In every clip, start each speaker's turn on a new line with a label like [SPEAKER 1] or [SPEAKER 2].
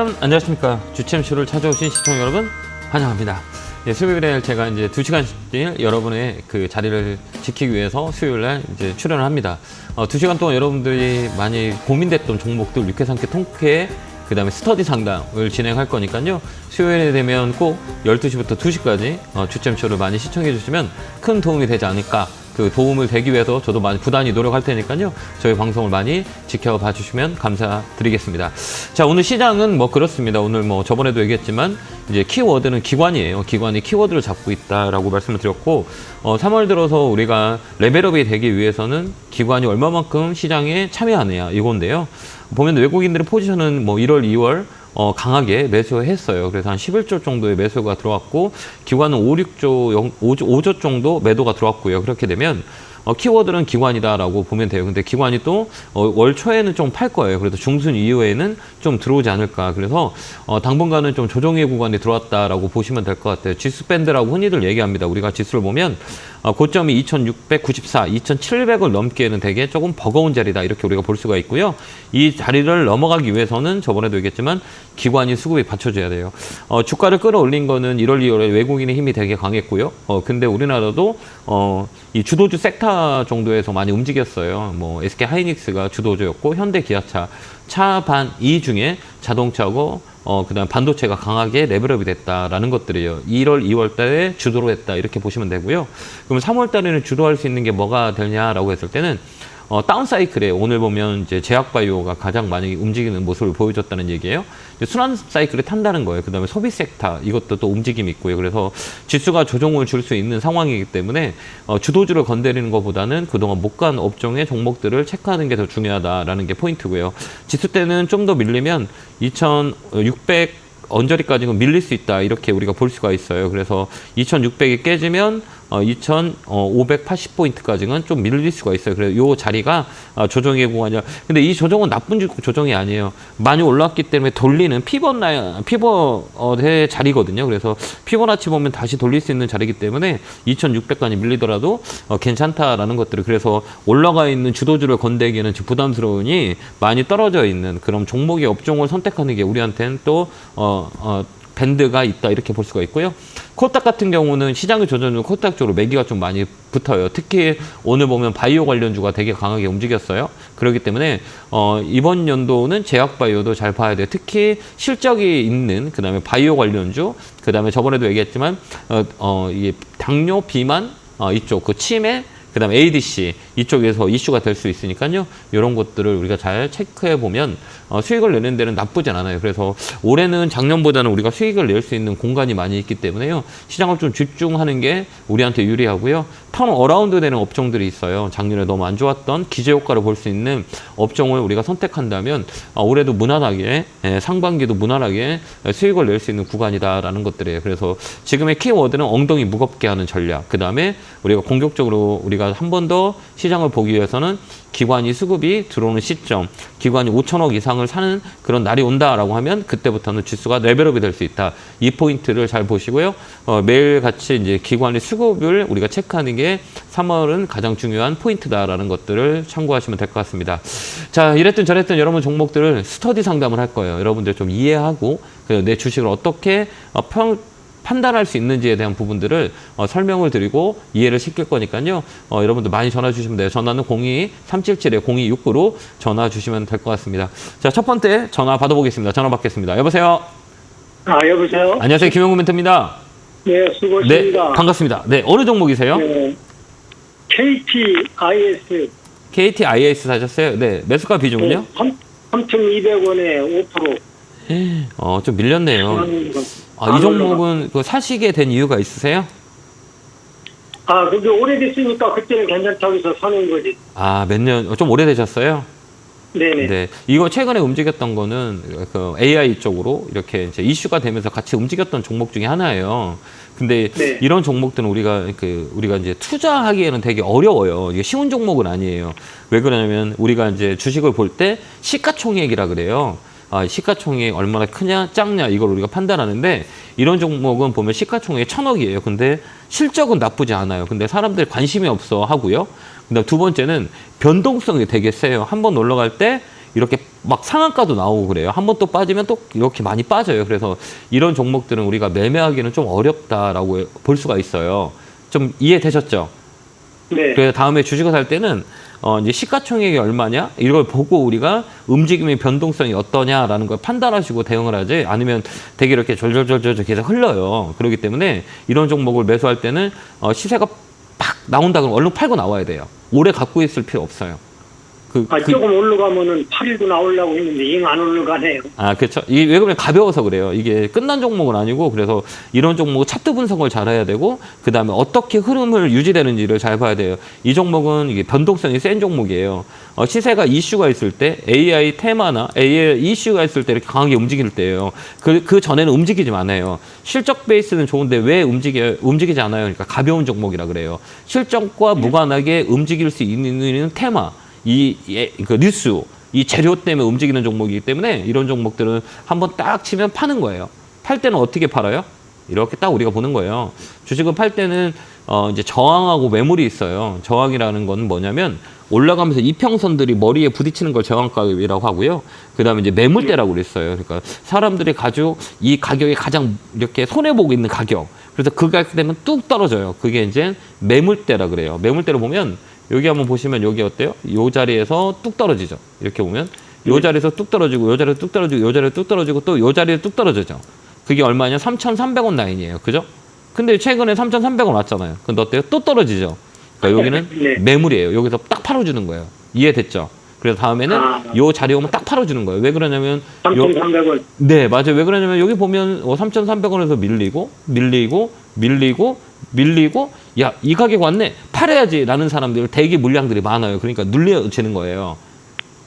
[SPEAKER 1] 여러분 안녕하십니까. 주챔쇼를 찾아오신 시청자 여러분 환영합니다. 예, 수요일에 제가 이제 2시간씩 여러분의 그 자리를 지키기 위해서 수요일날 이제 출연을 합니다. 2시간 동안 여러분들이 많이 고민됐던 종목들 유쾌상쾌 통쾌 그 다음에 스터디 상담을 진행할 거니까요. 수요일에 되면 꼭 12시부터 2시까지 주챔쇼를 많이 시청해 주시면 큰 도움이 되지 않을까. 그 도움을 되기 위해서 저도 많이 부단히 노력할 테니까요. 저희 방송을 많이 지켜봐 주시면 감사드리겠습니다. 자, 오늘 시장은 뭐 그렇습니다. 오늘 뭐 저번에도 얘기했지만 이제 키워드는 기관이에요. 기관이 키워드를 잡고 있다라고 말씀을 드렸고 3월 들어서 우리가 레벨업이 되기 위해서는 기관이 얼마만큼 시장에 참여하느냐 이건데요. 보면 외국인들의 포지션은 뭐 1월, 2월 강하게 매수했어요. 그래서 한 11조 정도의 매수가 들어왔고 기관은 5조 정도 매도가 들어왔고요. 그렇게 되면 키워드는 기관이다라고 보면 돼요. 근데 기관이 또 월 초에는 좀 팔 거예요. 그래서 중순 이후에는 좀 들어오지 않을까. 그래서 당분간은 좀 조정의 구간이 들어왔다라고 보시면 될 것 같아요. 지수 밴드라고 흔히들 얘기합니다. 우리가 지수를 보면 고점이 2694, 2700을 넘기에는 되게 조금 버거운 자리다. 이렇게 우리가 볼 수가 있고요. 이 자리를 넘어가기 위해서는 저번에도 얘기했지만 기관이 수급이 받쳐줘야 돼요. 주가를 끌어올린 거는 1월, 2월에 외국인의 힘이 되게 강했고요. 근데 우리나라도 이 주도주 섹터 정도에서 많이 움직였어요. 뭐 SK 하이닉스가 주도주였고 현대 기아차 차반 2 중에 자동차고 그다음 반도체가 강하게 레벨업이 됐다라는 것들이에요. 1월, 2월 달에 주도로 했다 이렇게 보시면 되고요. 그럼 3월 달에는 주도할 수 있는 게 뭐가 되냐라고 했을 때는 다운 사이클에 오늘 보면 이제 제약바이오가 가장 많이 움직이는 모습을 보여줬다는 얘기예요. 순환 사이클을 탄다는 거예요. 그다음에 소비 섹터 이것도 또 움직임이 있고요. 그래서 지수가 조정을 줄 수 있는 상황이기 때문에 주도주를 건드리는 것보다는 그동안 못 간 업종의 종목들을 체크하는 게 더 중요하다라는 게 포인트고요. 지수 때는 좀 더 밀리면 2,600 언저리까지는 밀릴 수 있다 이렇게 우리가 볼 수가 있어요. 그래서 2,600이 깨지면 2,580포인트까지는 좀 밀릴 수가 있어요. 그래서 이 자리가 조정의 구간이야. 근데 이 조정은 나쁜 조정이 아니에요. 많이 올랐기 때문에 돌리는 피벗의 자리거든요. 그래서 피보나치 보면 다시 돌릴 수 있는 자리이기 때문에 2,600까지 밀리더라도 괜찮다라는 것들을 그래서 올라가 있는 주도주를 건대기에는 부담스러우니 많이 떨어져 있는 그런 종목의 업종을 선택하는 게 우리한테는 또 밴드가 있다 이렇게 볼 수가 있고요. 코스닥 같은 경우는 시장의 조정은 코스닥 쪽으로 매기가 좀 많이 붙어요. 특히 오늘 보면 바이오 관련주가 되게 강하게 움직였어요. 그렇기 때문에 이번 연도는 제약바이오도 잘 봐야 돼요. 특히 실적이 있는 그다음에 바이오 관련주, 그다음에 저번에도 얘기했지만 이 당뇨 비만 이쪽 그 치매 그다음에 ADC 이쪽에서 이슈가 될 수 있으니까요. 이런 것들을 우리가 잘 체크해 보면 수익을 내는 데는 나쁘진 않아요. 그래서 올해는 작년보다는 우리가 수익을 낼 수 있는 공간이 많이 있기 때문에요. 시장을 좀 집중하는 게 우리한테 유리하고요. 턴 어라운드 되는 업종들이 있어요. 작년에 너무 안 좋았던 기저 효과를 볼 수 있는 업종을 우리가 선택한다면 올해도 무난하게 상반기도 무난하게 수익을 낼 수 있는 구간이다라는 것들이에요. 그래서 지금의 키워드는 엉덩이 무겁게 하는 전략. 그다음에 우리가 공격적으로 우리가 한 번 더 시장을 보기 위해서는 기관이 수급이 들어오는 시점, 기관이 5천억 이상을 사는 그런 날이 온다라고 하면 그때부터는 지수가 레벨업이 될 수 있다. 이 포인트를 잘 보시고요. 매일같이 이제 기관의 수급을 우리가 체크하는 게 3월은 가장 중요한 포인트다라는 것들을 참고하시면 될 것 같습니다. 자, 이랬든 저랬든 여러분 종목들을 스터디 상담을 할 거예요. 여러분들 좀 이해하고 내 주식을 어떻게 판단할 수 있는지에 대한 부분들을 설명을 드리고 이해를 시킬 거니까요. 여러분들 많이 전화 주시면 돼요. 전화는 02-377-0269로 전화 주시면 될 것 같습니다. 자, 첫 번째 전화 받아보겠습니다. 전화 받겠습니다. 여보세요?
[SPEAKER 2] 여보세요?
[SPEAKER 1] 안녕하세요. 김영구 멘토입니다.
[SPEAKER 2] 네, 수고하십니다.
[SPEAKER 1] 네, 반갑습니다. 네, 어느 종목이세요?
[SPEAKER 2] 네, KTIS.
[SPEAKER 1] KTIS 사셨어요? 네, 매수가 비중은요?
[SPEAKER 2] 3,200원에 5%.
[SPEAKER 1] 좀 밀렸네요. 이 종목은 사시게 된 이유가 있으세요?
[SPEAKER 2] 그게 오래됐으니까 그때는 괜찮다고 해서 사는 거지.
[SPEAKER 1] 몇 년, 좀 오래되셨어요?
[SPEAKER 2] 네네.
[SPEAKER 1] 네. 이거 최근에 움직였던 거는 그 AI 쪽으로 이렇게 이제 이슈가 되면서 같이 움직였던 종목 중에 하나예요. 근데
[SPEAKER 2] 네.
[SPEAKER 1] 이런 종목들은 우리가 이제 투자하기에는 되게 어려워요. 이게 쉬운 종목은 아니에요. 왜 그러냐면 우리가 이제 주식을 볼 때 시가총액이라 그래요. 시가총액이 얼마나 크냐 작냐 이걸 우리가 판단하는데 이런 종목은 보면 시가총액이 1,000억이에요. 근데 실적은 나쁘지 않아요. 근데 사람들이 관심이 없어 하고요. 그다음 두 번째는 변동성이 되게 세요. 한번 올라갈 때 이렇게 막 상한가도 나오고 그래요. 한 번 또 빠지면 또 이렇게 많이 빠져요. 그래서 이런 종목들은 우리가 매매하기는 좀 어렵다라고 볼 수가 있어요. 좀 이해되셨죠?
[SPEAKER 2] 네.
[SPEAKER 1] 그래서 다음에 주식을 살 때는 이제 시가총액이 얼마냐 이걸 보고 우리가 움직임의 변동성이 어떠냐라는 걸 판단하시고 대응을 하지, 아니면 되게 이렇게 졸졸졸졸 계속 흘러요. 그렇기 때문에 이런 종목을 매수할 때는 시세가 팍 나온다 그러면 얼른 팔고 나와야 돼요. 오래 갖고 있을 필요 없어요.
[SPEAKER 2] 조금 올라가면은 8일도 나오려고 했는데 잉 안 올라가네요.
[SPEAKER 1] 그렇죠. 이게 왜 그러면 가벼워서 그래요. 이게 끝난 종목은 아니고, 그래서 이런 종목은 차트 분석을 잘 해야 되고, 그 다음에 어떻게 흐름을 유지되는지를 잘 봐야 돼요. 이 종목은 이게 변동성이 센 종목이에요. 시세가 이슈가 있을 때, AI 테마나 AI 이슈가 있을 때 이렇게 강하게 움직일 때예요. 그 전에는 움직이지 않아요. 실적 베이스는 좋은데 왜 움직이지 않아요? 그러니까 가벼운 종목이라 그래요. 실적과 무관하게 움직일 수 있는 테마. 그 뉴스, 이 재료 때문에 움직이는 종목이기 때문에 이런 종목들은 한번 딱 치면 파는 거예요. 팔 때는 어떻게 팔아요? 이렇게 딱 우리가 보는 거예요. 주식을 팔 때는 이제 저항하고 매물이 있어요. 저항이라는 건 뭐냐면 올라가면서 이평선들이 머리에 부딪히는 걸 저항가격이라고 하고요. 그 다음에 이제 매물대라고 그랬어요. 그러니까 사람들이 이 가격이 가장 이렇게 손해보고 있는 가격. 그래서 그 가격 되면 뚝 떨어져요. 그게 이제 매물대라 그래요. 매물대로 보면 여기 한번 보시면 여기 어때요? 요 자리에서 뚝 떨어지죠. 이렇게 보면 요 자리에서 뚝 떨어지고, 요 자리에서 뚝 떨어지고, 요 자리에서 뚝 떨어지고, 또 요 자리에 뚝 떨어지죠. 그게 얼마냐? 3,300원 라인이에요. 그죠? 근데 최근에 3,300원 왔잖아요. 근데 어때요? 또 떨어지죠. 그러니까 여기는
[SPEAKER 2] 네.
[SPEAKER 1] 매물이에요. 여기서 딱 팔아주는 거예요. 이해됐죠? 그래서 다음에는 요 자리 오면 딱 팔아주는 거예요. 왜 그러냐면
[SPEAKER 2] 3,300원.
[SPEAKER 1] 네, 맞아요. 왜 그러냐면 여기 보면 3,300원에서 밀리고 야, 이 가격 왔네, 팔아야지 라는 사람들, 대기 물량들이 많아요. 그러니까 눌려지는 거예요.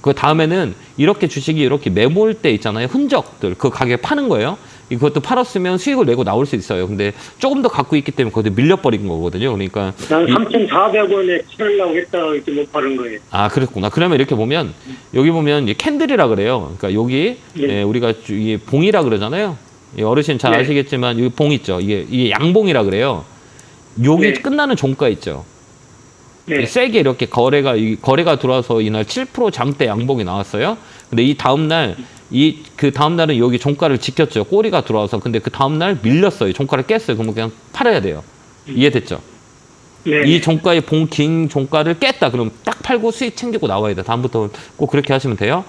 [SPEAKER 1] 그 다음에는 이렇게 주식이 이렇게 매몰대 있잖아요. 흔적들, 그 가격에 파는 거예요. 이것도 팔았으면 수익을 내고 나올 수 있어요. 근데 조금 더 갖고 있기 때문에 거기에 밀려버린 거거든요. 그러니까
[SPEAKER 2] 난 3,400원에 팔려고 했다가 이렇게 못 파는 거예요.
[SPEAKER 1] 그랬구나. 그러면 이렇게 보면 여기 보면 이제 캔들이라 그래요. 그러니까 여기 우리가 이게 봉이라 그러잖아요. 어르신 잘 아시겠지만 여기 봉 있죠. 이게 양봉이라 그래요. 여기 끝나는 종가 있죠. 세게 이렇게 거래가 들어와서 이날 7% 장대 양봉이 나왔어요. 근데 이 다음날 그 다음날은 여기 종가를 지켰죠. 꼬리가 들어와서. 근데 그 다음날 밀렸어요. 종가를 깼어요. 그러면 그냥 팔아야 돼요. 이해됐죠? 이 종가의 긴 종가를 깼다. 그럼 딱 팔고 수익 챙기고 나와야 돼. 다음부터 꼭 그렇게 하시면 돼요.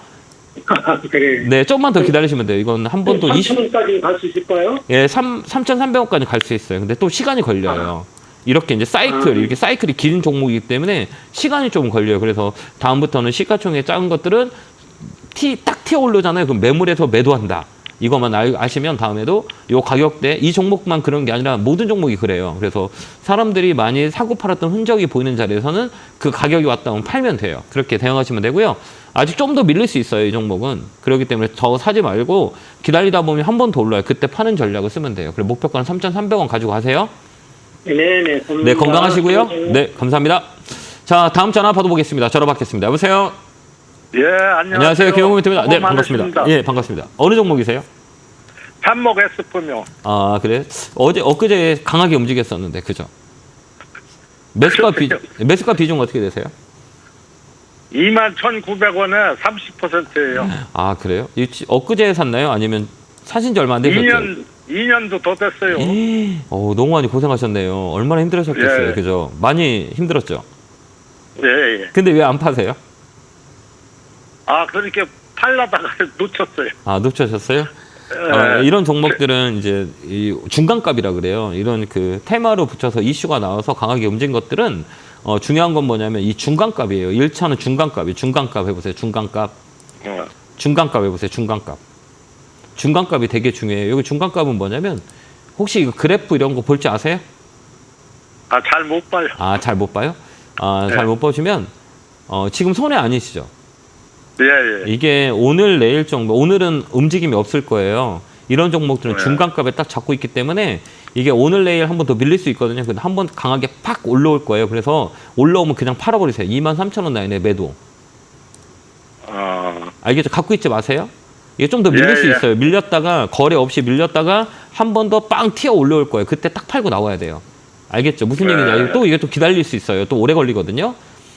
[SPEAKER 2] 그래.
[SPEAKER 1] 네, 조금만 더 기다리시면 돼요. 이건 한 번 또
[SPEAKER 2] 3,000원까지 갈 수 있을까요?
[SPEAKER 1] 3,300원까지 갈 수 있어요. 근데 또 시간이 걸려요. 이렇게 이제 이렇게 사이클이 긴 종목이기 때문에 시간이 좀 걸려요. 그래서 다음부터는 시가총액 작은 것들은 딱 튀어 올르잖아요. 그럼 매물에서 매도한다. 이것만 아시면 다음에도 요 가격대, 이 종목만 그런 게 아니라 모든 종목이 그래요. 그래서 사람들이 많이 사고 팔았던 흔적이 보이는 자리에서는 그 가격이 왔다 하면 팔면 돼요. 그렇게 대응하시면 되고요. 아직 좀 더 밀릴 수 있어요. 이 종목은. 그렇기 때문에 더 사지 말고 기다리다 보면 한 번 더 올라요. 그때 파는 전략을 쓰면 돼요. 그리고 목표가는 3,300원 가지고 가세요.
[SPEAKER 2] 네네.
[SPEAKER 1] 네, 건강하시고요. 네, 감사합니다. 자, 다음 전화 받아보겠습니다. 전화 받겠습니다. 여보세요?
[SPEAKER 3] 예,
[SPEAKER 1] 안녕하세요. 김용민입니다. 네, 반갑습니다. 예, 반갑습니다. 어느 종목이세요?
[SPEAKER 3] 참목 S품요.
[SPEAKER 1] 그래요? 엊그제 강하게 움직였었는데, 그죠? 매수가 비중 어떻게 되세요?
[SPEAKER 3] 21,900원에 30%예요.
[SPEAKER 1] 그래요? 엊그제 샀나요? 아니면 사신 지 얼마 안 되셨죠?
[SPEAKER 3] 2년도 더 됐어요.
[SPEAKER 1] 너무 많이 고생하셨네요. 얼마나 힘들으셨겠어요. 그죠? 많이 힘들었죠?
[SPEAKER 3] 예.
[SPEAKER 1] 근데 왜 안 파세요?
[SPEAKER 3] 그렇게 팔라다가 놓쳤어요.
[SPEAKER 1] 놓쳤어요? 이런 종목들은 이제 중간값이라 그래요. 이런 그 테마로 붙여서 이슈가 나와서 강하게 움직인 것들은 중요한 건 뭐냐면 이 중간값이에요. 1차는 중간값이에요. 중간값 해보세요. 중간값 해보세요. 중간값이 되게 중요해요. 여기 중간값은 뭐냐면 혹시 이거 그래프 이런 거 볼 줄 아세요?
[SPEAKER 3] 잘 못 봐요.
[SPEAKER 1] 잘 못 봐요? 잘 못 보시면 지금 손해 아니시죠?
[SPEAKER 3] 예.
[SPEAKER 1] 이게 오늘 내일 정도, 오늘은 움직임이 없을 거예요. 이런 종목들은 중간값에 딱 잡고 있기 때문에 이게 오늘 내일 한 번 더 밀릴 수 있거든요. 근데 한 번 강하게 팍 올라올 거예요. 그래서 올라오면 그냥 팔아버리세요. 23,000원 라인에 매도. 알겠죠? 갖고 있지 마세요. 이게 좀 더 밀릴 수 있어요. 밀렸다가 거래 없이 밀렸다가 한 번 더 빵 튀어 올라올 거예요. 그때 딱 팔고 나와야 돼요. 알겠죠? 무슨 얘기냐? 또 이게 또 기다릴 수 있어요. 또 오래 걸리거든요.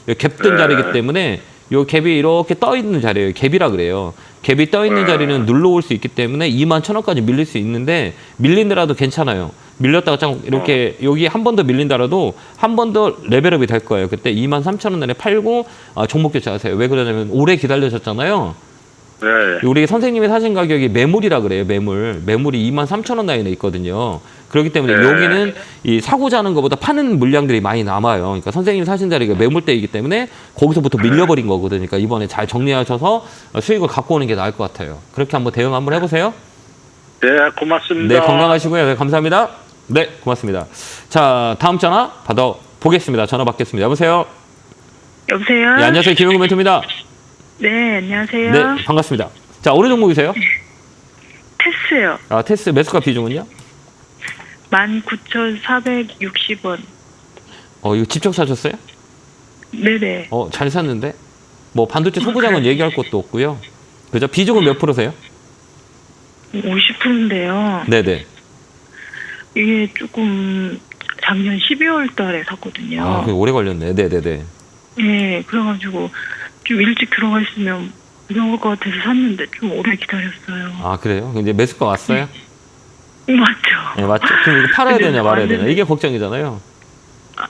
[SPEAKER 1] 갭된 자리이기 때문에 요 갭이 이렇게 떠 있는 자리예요. 갭이라 그래요. 갭이 떠 있는 자리는 눌러올 수 있기 때문에 21,000원까지 밀릴 수 있는데 밀리더라도 괜찮아요. 밀렸다가 좀 이렇게 여기 한 번 더 밀린다라도 한 번 더 레벨업이 될 거예요. 그때 23,000원에 팔고 종목 교체하세요. 왜 그러냐면 오래 기다리셨잖아요.
[SPEAKER 3] 예, 예.
[SPEAKER 1] 우리 선생님이 사신 가격이 매물이라 그래요. 매물이 23,000원 라인에 있거든요. 그렇기 때문에
[SPEAKER 3] 네.
[SPEAKER 1] 여기는 이 사고자 하는 것보다 파는 물량들이 많이 남아요. 그러니까 선생님이 사신 자리가 매물대이기 때문에 거기서부터 밀려버린 거거든요. 그러니까 이번에 잘 정리하셔서 수익을 갖고 오는 게 나을 것 같아요. 그렇게 한번 대응 한번 해보세요.
[SPEAKER 3] 네, 고맙습니다.
[SPEAKER 1] 네, 건강하시고요. 네, 감사합니다. 네, 고맙습니다. 자, 다음 전화 받아보겠습니다. 전화 받겠습니다. 여보세요?
[SPEAKER 4] 여보세요?
[SPEAKER 1] 네, 안녕하세요. 김용구 멘토입니다.
[SPEAKER 4] 네, 안녕하세요.
[SPEAKER 1] 네, 반갑습니다. 자, 어느 종목이세요?
[SPEAKER 4] 테스요.
[SPEAKER 1] 아, 테스 매수가 비중은요?
[SPEAKER 4] 19,460원.
[SPEAKER 1] 이거 직접 사셨어요?
[SPEAKER 4] 네네.
[SPEAKER 1] 잘 샀는데? 뭐 반도체 소부장은 얘기할 것도 없고요. 그죠? 비중은 몇 프로세요?
[SPEAKER 4] 50%인데요.
[SPEAKER 1] 네네.
[SPEAKER 4] 이게 조금 작년 12월 달에 샀거든요.
[SPEAKER 1] 아, 그게 오래 걸렸네. 네네네.
[SPEAKER 4] 네, 그래가지고 좀 일찍 들어가 있으면 무서울 것 같아서 샀는데 좀 오래 기다렸어요.
[SPEAKER 1] 아, 그래요? 그럼 이제 매수가 왔어요?
[SPEAKER 4] 맞죠?
[SPEAKER 1] 네, 맞죠. 그럼 이거 팔아야
[SPEAKER 4] 근데
[SPEAKER 1] 되냐 말아야 되냐?
[SPEAKER 4] 완전히-
[SPEAKER 1] 이게 걱정이잖아요.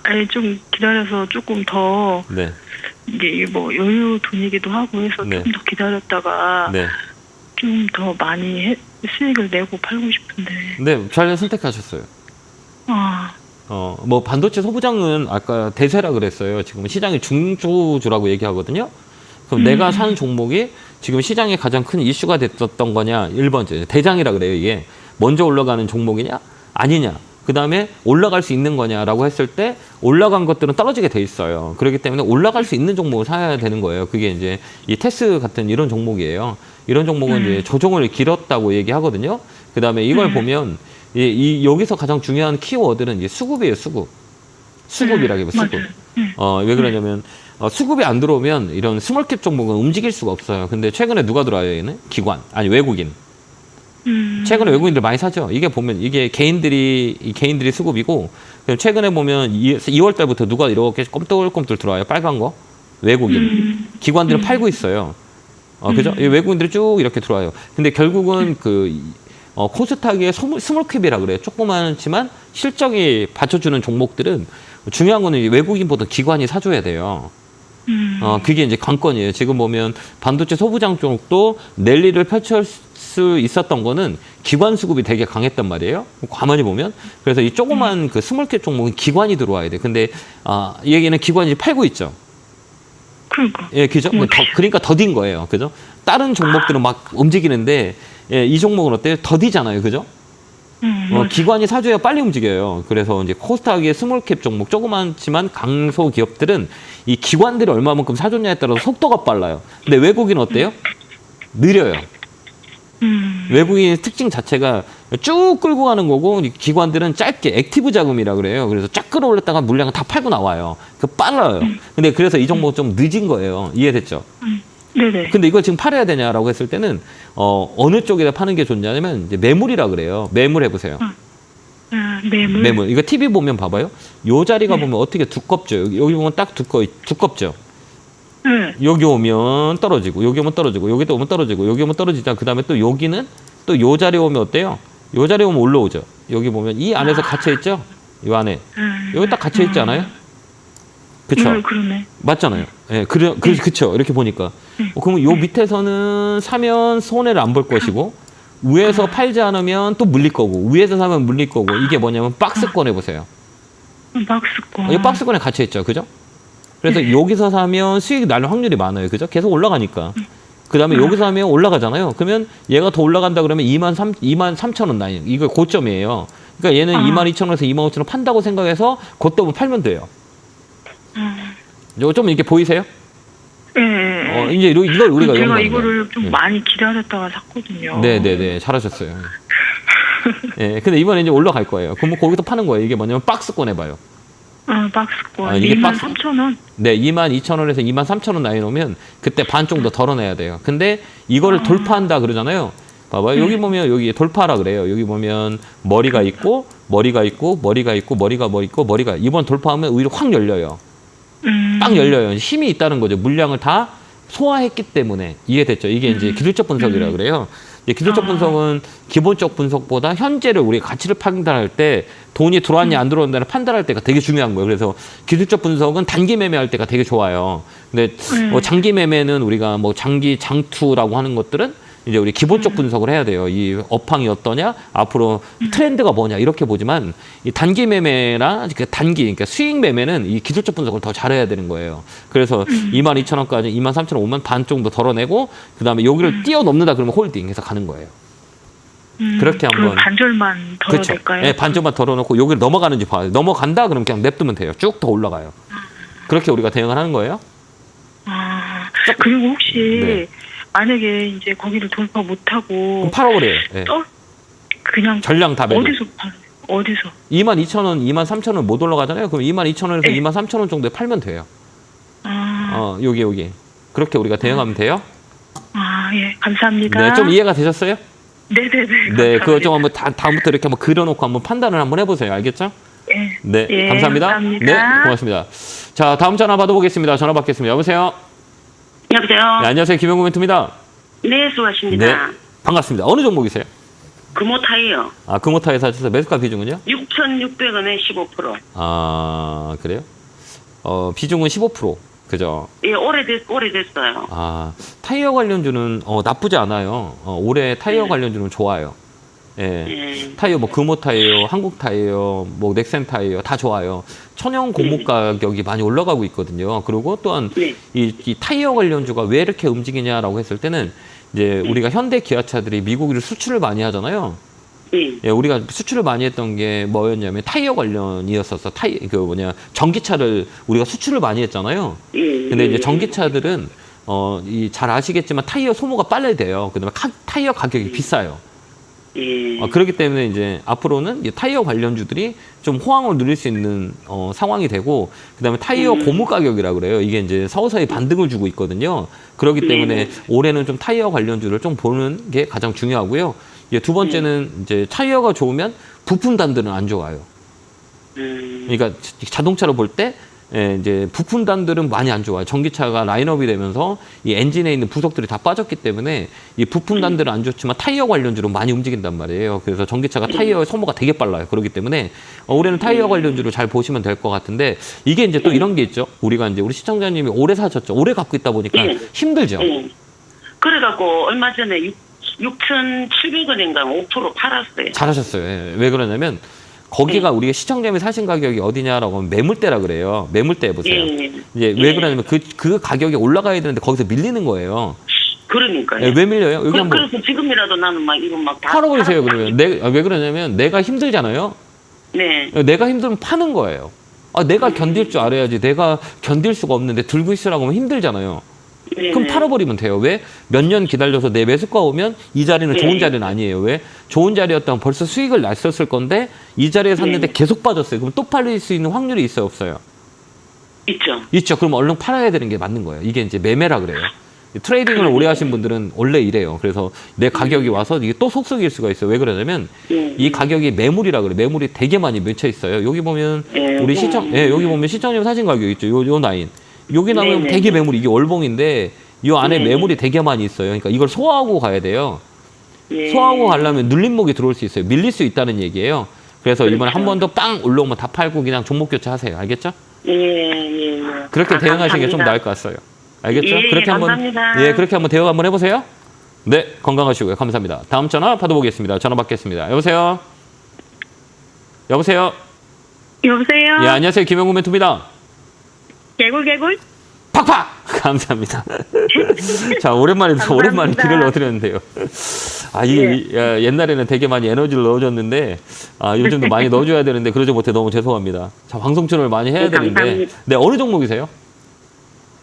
[SPEAKER 4] 아니, 좀 기다려서 조금 더
[SPEAKER 1] 네.
[SPEAKER 4] 이게 뭐 여유 돈이기도 하고 해서
[SPEAKER 1] 네.
[SPEAKER 4] 조금 더 기다렸다가
[SPEAKER 1] 네.
[SPEAKER 4] 좀 더 많이 수익을 내고 팔고 싶은데.
[SPEAKER 1] 네, 잘 선택하셨어요.
[SPEAKER 4] 아,
[SPEAKER 1] 뭐 반도체 소부장은 아까 대세라 그랬어요. 지금 시장이 중소주라고 얘기하거든요. 그럼 내가 사는 종목이 지금 시장에 가장 큰 이슈가 됐었던 거냐? 1번째 대장이라 그래요. 이게 먼저 올라가는 종목이냐? 아니냐? 그 다음에 올라갈 수 있는 거냐라고 했을 때 올라간 것들은 떨어지게 돼 있어요. 그렇기 때문에 올라갈 수 있는 종목을 사야 되는 거예요. 그게 이제 이 테스 같은 이런 종목이에요. 이런 종목은 이제 조정을 길었다고 얘기하거든요. 그 다음에 이걸 보면 여기서 가장 중요한 키워드는 이제 수급이에요. 수급이라고 해요. 수급.
[SPEAKER 4] 맞아요.
[SPEAKER 1] 왜 그러냐면 수급이 안 들어오면 이런 스몰캡 종목은 움직일 수가 없어요. 근데 최근에 누가 들어와요? 얘는 기관 아니 외국인. 최근에 외국인들 많이 사죠. 이게 보면 이게 개인들이 수급이고 최근에 보면 2월 달부터 누가 이렇게 꼼틀꼼틀 들어와요. 빨간 거 외국인. 기관들은 팔고 있어요. 그죠? 이 외국인들이 쭉 이렇게 들어와요. 근데 결국은 코스닥의 스몰캡이라 그래요. 조그맣지만 실적이 받쳐주는 종목들은 중요한 거는 외국인보다 기관이 사줘야 돼요. 그게 이제 관건이에요. 지금 보면 반도체 소부장 쪽도 랠리를 펼칠 수 있었던 거는 기관 수급이 되게 강했단 말이에요. 가만히 보면. 그래서 이 조그만 그 스몰캡 종목은 기관이 들어와야 돼. 근데 이 얘기는 기관이 팔고 있죠.
[SPEAKER 4] 그러니까.
[SPEAKER 1] 예, 그죠? 그러니까 더딘 거예요. 그죠? 다른 종목들은 막 움직이는데 이 종목은 어때요? 더디잖아요. 그죠? 기관이 사줘야 빨리 움직여요. 그래서 이제 코스닥의 스몰캡 종목, 조그맣지만 강소 기업들은 이 기관들이 얼마만큼 사줬냐에 따라서 속도가 빨라요. 근데 외국인은 어때요? 느려요. 외국인의 특징 자체가 쭉 끌고 가는 거고 기관들은 짧게 액티브 자금이라 그래요. 그래서 쫙 끌어올렸다가 물량을 다 팔고 나와요. 빨라요. 근데 그래서 이 종목 좀 늦은 거예요. 이해됐죠?
[SPEAKER 4] 네네.
[SPEAKER 1] 근데 이걸 지금 팔아야 되냐라고 했을 때는 어느 쪽에다 파는 게 좋냐면 이제 매물이라 그래요. 매물 해보세요.
[SPEAKER 4] 매물.
[SPEAKER 1] 매물. 이거 TV 보면 봐봐요. 요 자리가 보면 어떻게 두껍죠. 여기 보면 딱 두껍죠.
[SPEAKER 4] 네.
[SPEAKER 1] 여기 오면 떨어지고 여기 오면 떨어지고 여기 또 오면 떨어지고 여기 오면 떨어지자. 그 다음에 또 여기는 또 요 자리에 오면 어때요? 요 자리에 오면 올라오죠. 여기 보면 이 안에서 갇혀 있죠. 요 안에 여기 딱 갇혀 있지 않아요? 그쵸?
[SPEAKER 4] 그러네.
[SPEAKER 1] 맞잖아요. 예, 그쵸. 이렇게 보니까. 그러면 요 밑에서는 사면 손해를 안 볼 것이고, 위에서 팔지 않으면 또 물릴 거고, 위에서 사면 물릴 거고, 이게 뭐냐면 박스권 해보세요.
[SPEAKER 4] 박스권.
[SPEAKER 1] 이 박스권에 갇혀있죠. 그죠? 그래서 여기서 사면 수익이 날 확률이 많아요. 그죠? 계속 올라가니까. 그 다음에 여기서 사면 올라가잖아요. 그러면 얘가 더 올라간다 그러면 23,000원 라인. 이거 고점이에요. 그러니까 얘는 22,000원에서 25,000원 판다고 생각해서 그때 팔면 돼요. 좀 이렇게 보이세요?
[SPEAKER 4] 네.
[SPEAKER 1] 이제 이걸 우리가
[SPEAKER 4] 제가
[SPEAKER 1] 연구하는
[SPEAKER 4] 이거를
[SPEAKER 1] 거예요.
[SPEAKER 4] 좀 많이 기다렸다가 샀거든요.
[SPEAKER 1] 네네네. 잘하셨어요. 예, 근데 이번에 이제 올라갈 거예요. 그럼 거기서 파는 거예요. 이게 뭐냐면 박스권 해봐요.
[SPEAKER 4] 박스권.
[SPEAKER 1] 이게
[SPEAKER 4] 23,000원.
[SPEAKER 1] 네, 22,000원에서 23,000원 라인 오면 그때 반 정도 덜어내야 돼요. 근데 이거를 돌파한다 그러잖아요. 봐봐요. 여기 보면 여기 돌파라 그래요. 여기 보면 머리가 있고 이번 돌파하면 오히려 확 열려요. 딱 열려요. 힘이 있다는 거죠. 물량을 다 소화했기 때문에 이해됐죠? 이게 이제 기술적 분석이라고 그래요. 이제 기술적 분석은 기본적 분석보다 현재를 우리 가치를 판단할 때 돈이 들어왔냐 안 들어왔냐를 판단할 때가 되게 중요한 거예요. 그래서 기술적 분석은 단기 매매할 때가 되게 좋아요. 근데 뭐 장기 매매는 우리가 뭐 장기 장투라고 하는 것들은 이제 우리 기본적 분석을 해야 돼요. 이 업황이 어떠냐, 앞으로 트렌드가 뭐냐 이렇게 보지만 이 단기 매매나 그 단기 그러니까 수익 매매는 이 기술적 분석을 더 잘해야 되는 거예요. 그래서 22,000원까지 23,000원, 5만 반 정도 덜어내고 그다음에 여기를 뛰어넘는다 그러면 홀딩해서 가는 거예요. 그렇게 한번
[SPEAKER 4] 반절만 덜어낼까요?
[SPEAKER 1] 네, 반절만 덜어놓고 여기를 넘어가는지 봐요. 넘어간다 그러면 그냥 냅두면 돼요. 쭉 더 올라가요. 그렇게 우리가 대응을 하는 거예요.
[SPEAKER 4] 그리고 혹시
[SPEAKER 1] 네.
[SPEAKER 4] 만약에 이제 거기를 돌파 못하고
[SPEAKER 1] 그럼 팔아버려요. 네.
[SPEAKER 4] 그냥
[SPEAKER 1] 전량 다 매도.
[SPEAKER 4] 어디서 팔아요? 어디서?
[SPEAKER 1] 22,000원, 23,000원 못 올라가잖아요. 그럼 22,000원에서
[SPEAKER 4] 네.
[SPEAKER 1] 23,000원 정도에 팔면 돼요. 여기. 그렇게 우리가 대응하면 돼요.
[SPEAKER 4] 예, 감사합니다.
[SPEAKER 1] 네, 좀 이해가 되셨어요?
[SPEAKER 4] 네네네.
[SPEAKER 1] 네, 그거 좀 한번 다음부터 이렇게 한번 그려놓고 한번 판단을 한번 해보세요. 알겠죠?
[SPEAKER 4] 네.
[SPEAKER 1] 네, 감사합니다.
[SPEAKER 4] 감사합니다.
[SPEAKER 1] 네, 고맙습니다. 자, 다음 전화 받아보겠습니다. 전화 받겠습니다. 여보세요?
[SPEAKER 5] 여보세요?
[SPEAKER 1] 네, 안녕하세요. 김영구 멘트입니다.
[SPEAKER 5] 네, 수고하십니다.
[SPEAKER 1] 네, 반갑습니다. 어느 종목이세요?
[SPEAKER 5] 금호타이요.
[SPEAKER 1] 금호타에 사셔서 매수가 비중은요?
[SPEAKER 5] 6,600원에 15%.
[SPEAKER 1] 그래요? 비중은 15%. 그죠?
[SPEAKER 5] 예, 오래됐어요.
[SPEAKER 1] 타이어 관련주는 나쁘지 않아요. 올해 타이어 관련주는 좋아요. 예. 타이어 뭐 금호 타이어, 한국 타이어, 뭐 넥센 타이어 다 좋아요. 천연 고무 가격이 많이 올라가고 있거든요. 그리고 또한
[SPEAKER 5] 네.
[SPEAKER 1] 이 타이어 관련주가 왜 이렇게 움직이냐라고 했을 때는 이제 우리가 현대 기아차들이 미국으로 수출을 많이 하잖아요. 예, 우리가 수출을 많이 했던 게 뭐였냐면 타이어 관련이었었어. 전기차를 우리가 수출을 많이 했잖아요. 근데 이제 전기차들은 잘 아시겠지만 타이어 소모가 빨리 돼요. 그다음에 타이어 가격이 비싸요. 그렇기 때문에 이제 앞으로는 이제 타이어 관련주들이 좀 호황을 누릴 수 있는 상황이 되고, 그다음에 타이어 고무 가격이라 그래요. 이게 이제 서서히 반등을 주고 있거든요. 그렇기 때문에 올해는 좀 타이어 관련주를 좀 보는 게 가장 중요하고요. 이제 두 번째는 이제 타이어가 좋으면 부품단들은 안 좋아요. 그러니까 자동차로 볼 때 이제 부품단들은 많이 안 좋아요. 전기차가 라인업이 되면서 이 엔진에 있는 부속들이 다 빠졌기 때문에 이 부품단들은 안 좋지만 타이어 관련주로 많이 움직인단 말이에요. 그래서 전기차가 타이어의 소모가 되게 빨라요. 그렇기 때문에 올해는 타이어 관련주를 잘 보시면 될 것 같은데, 이게 이제 또 이런 게 있죠. 우리 시청자님이 오래 사셨죠. 오래 갖고 있다 보니까 힘들죠.
[SPEAKER 5] 그래갖고 얼마 전에 6,700원인가 5% 팔았어요.
[SPEAKER 1] 잘하셨어요. 예. 왜 그러냐면 거기가 우리가 시청자님이 사신 가격이 어디냐라고 하면 매물대라 그래요. 매물대 보세요. 이제 왜 그러냐면 그 가격이 올라가야 되는데 거기서 밀리는 거예요.
[SPEAKER 5] 그러니까요.
[SPEAKER 1] 예, 왜 밀려요? 여기 한번
[SPEAKER 5] 그래서 지금이라도 나는 막 이거 막 다
[SPEAKER 1] 팔아버리세요. 그러면 왜 그러냐면 내가 힘들잖아요.
[SPEAKER 5] 네.
[SPEAKER 1] 내가 힘들면 파는 거예요. 내가 견딜 줄 알아야지. 내가 견딜 수가 없는데 들고 있으라고 하면 힘들잖아요. 그럼 팔아버리면 돼요. 왜? 몇 년 기다려서 내 매수가 오면 이 자리는 좋은 자리는 아니에요. 왜? 좋은 자리였다면 벌써 수익을 났었을 건데 이 자리에 샀는데 계속 빠졌어요. 그럼 또 팔릴 수 있는 확률이 있어요, 없어요? 있죠. 그럼 얼른 팔아야 되는 게 맞는 거예요. 이게 이제 매매라 그래요. 트레이딩을 오래 하신 분들은 원래 이래요. 그래서 내 가격이 와서 이게 또 속속일 수가 있어요. 왜 그러냐면 이 가격이 매물이라 그래. 매물이 되게 많이 맺혀 있어요. 여기 보면 우리 여기 보면 시청님 사진 가격 있죠. 요 라인. 여기 나오면 되게 매물이, 이게 월봉인데 이 안에 매물이 되게 많이 있어요. 그러니까 이걸 소화하고 가야 돼요. 소화하고 가려면 눌림목이 들어올 수 있어요. 밀릴 수 있다는 얘기예요. 그래서 이번에 한 번 더 빵 올라오면 다 팔고 그냥 종목 교체하세요. 알겠죠? 그렇게 대응하시는 게 좀 나을 것 같아요. 알겠죠? 그렇게
[SPEAKER 5] 감사합니다.
[SPEAKER 1] 한번 그렇게 한번 대응 한번 해보세요. 네, 건강하시고요. 감사합니다. 다음 전화 받아보겠습니다. 전화 받겠습니다. 여보세요.
[SPEAKER 4] 여보세요.
[SPEAKER 1] 예, 안녕하세요. 김영구 멘토입니다.
[SPEAKER 4] 개굴.
[SPEAKER 1] 팍팍! 감사합니다. 자, 오랜만에 길을 넣어드렸는데요. 이게 옛날에는 되게 많이 에너지를 넣어줬는데, 요즘도 많이 넣어줘야 되는데, 그러지 못해 너무 죄송합니다. 자, 방송 출연을 많이 해야 되는데.
[SPEAKER 5] 감사합니다.
[SPEAKER 1] 네, 어느 종목이세요?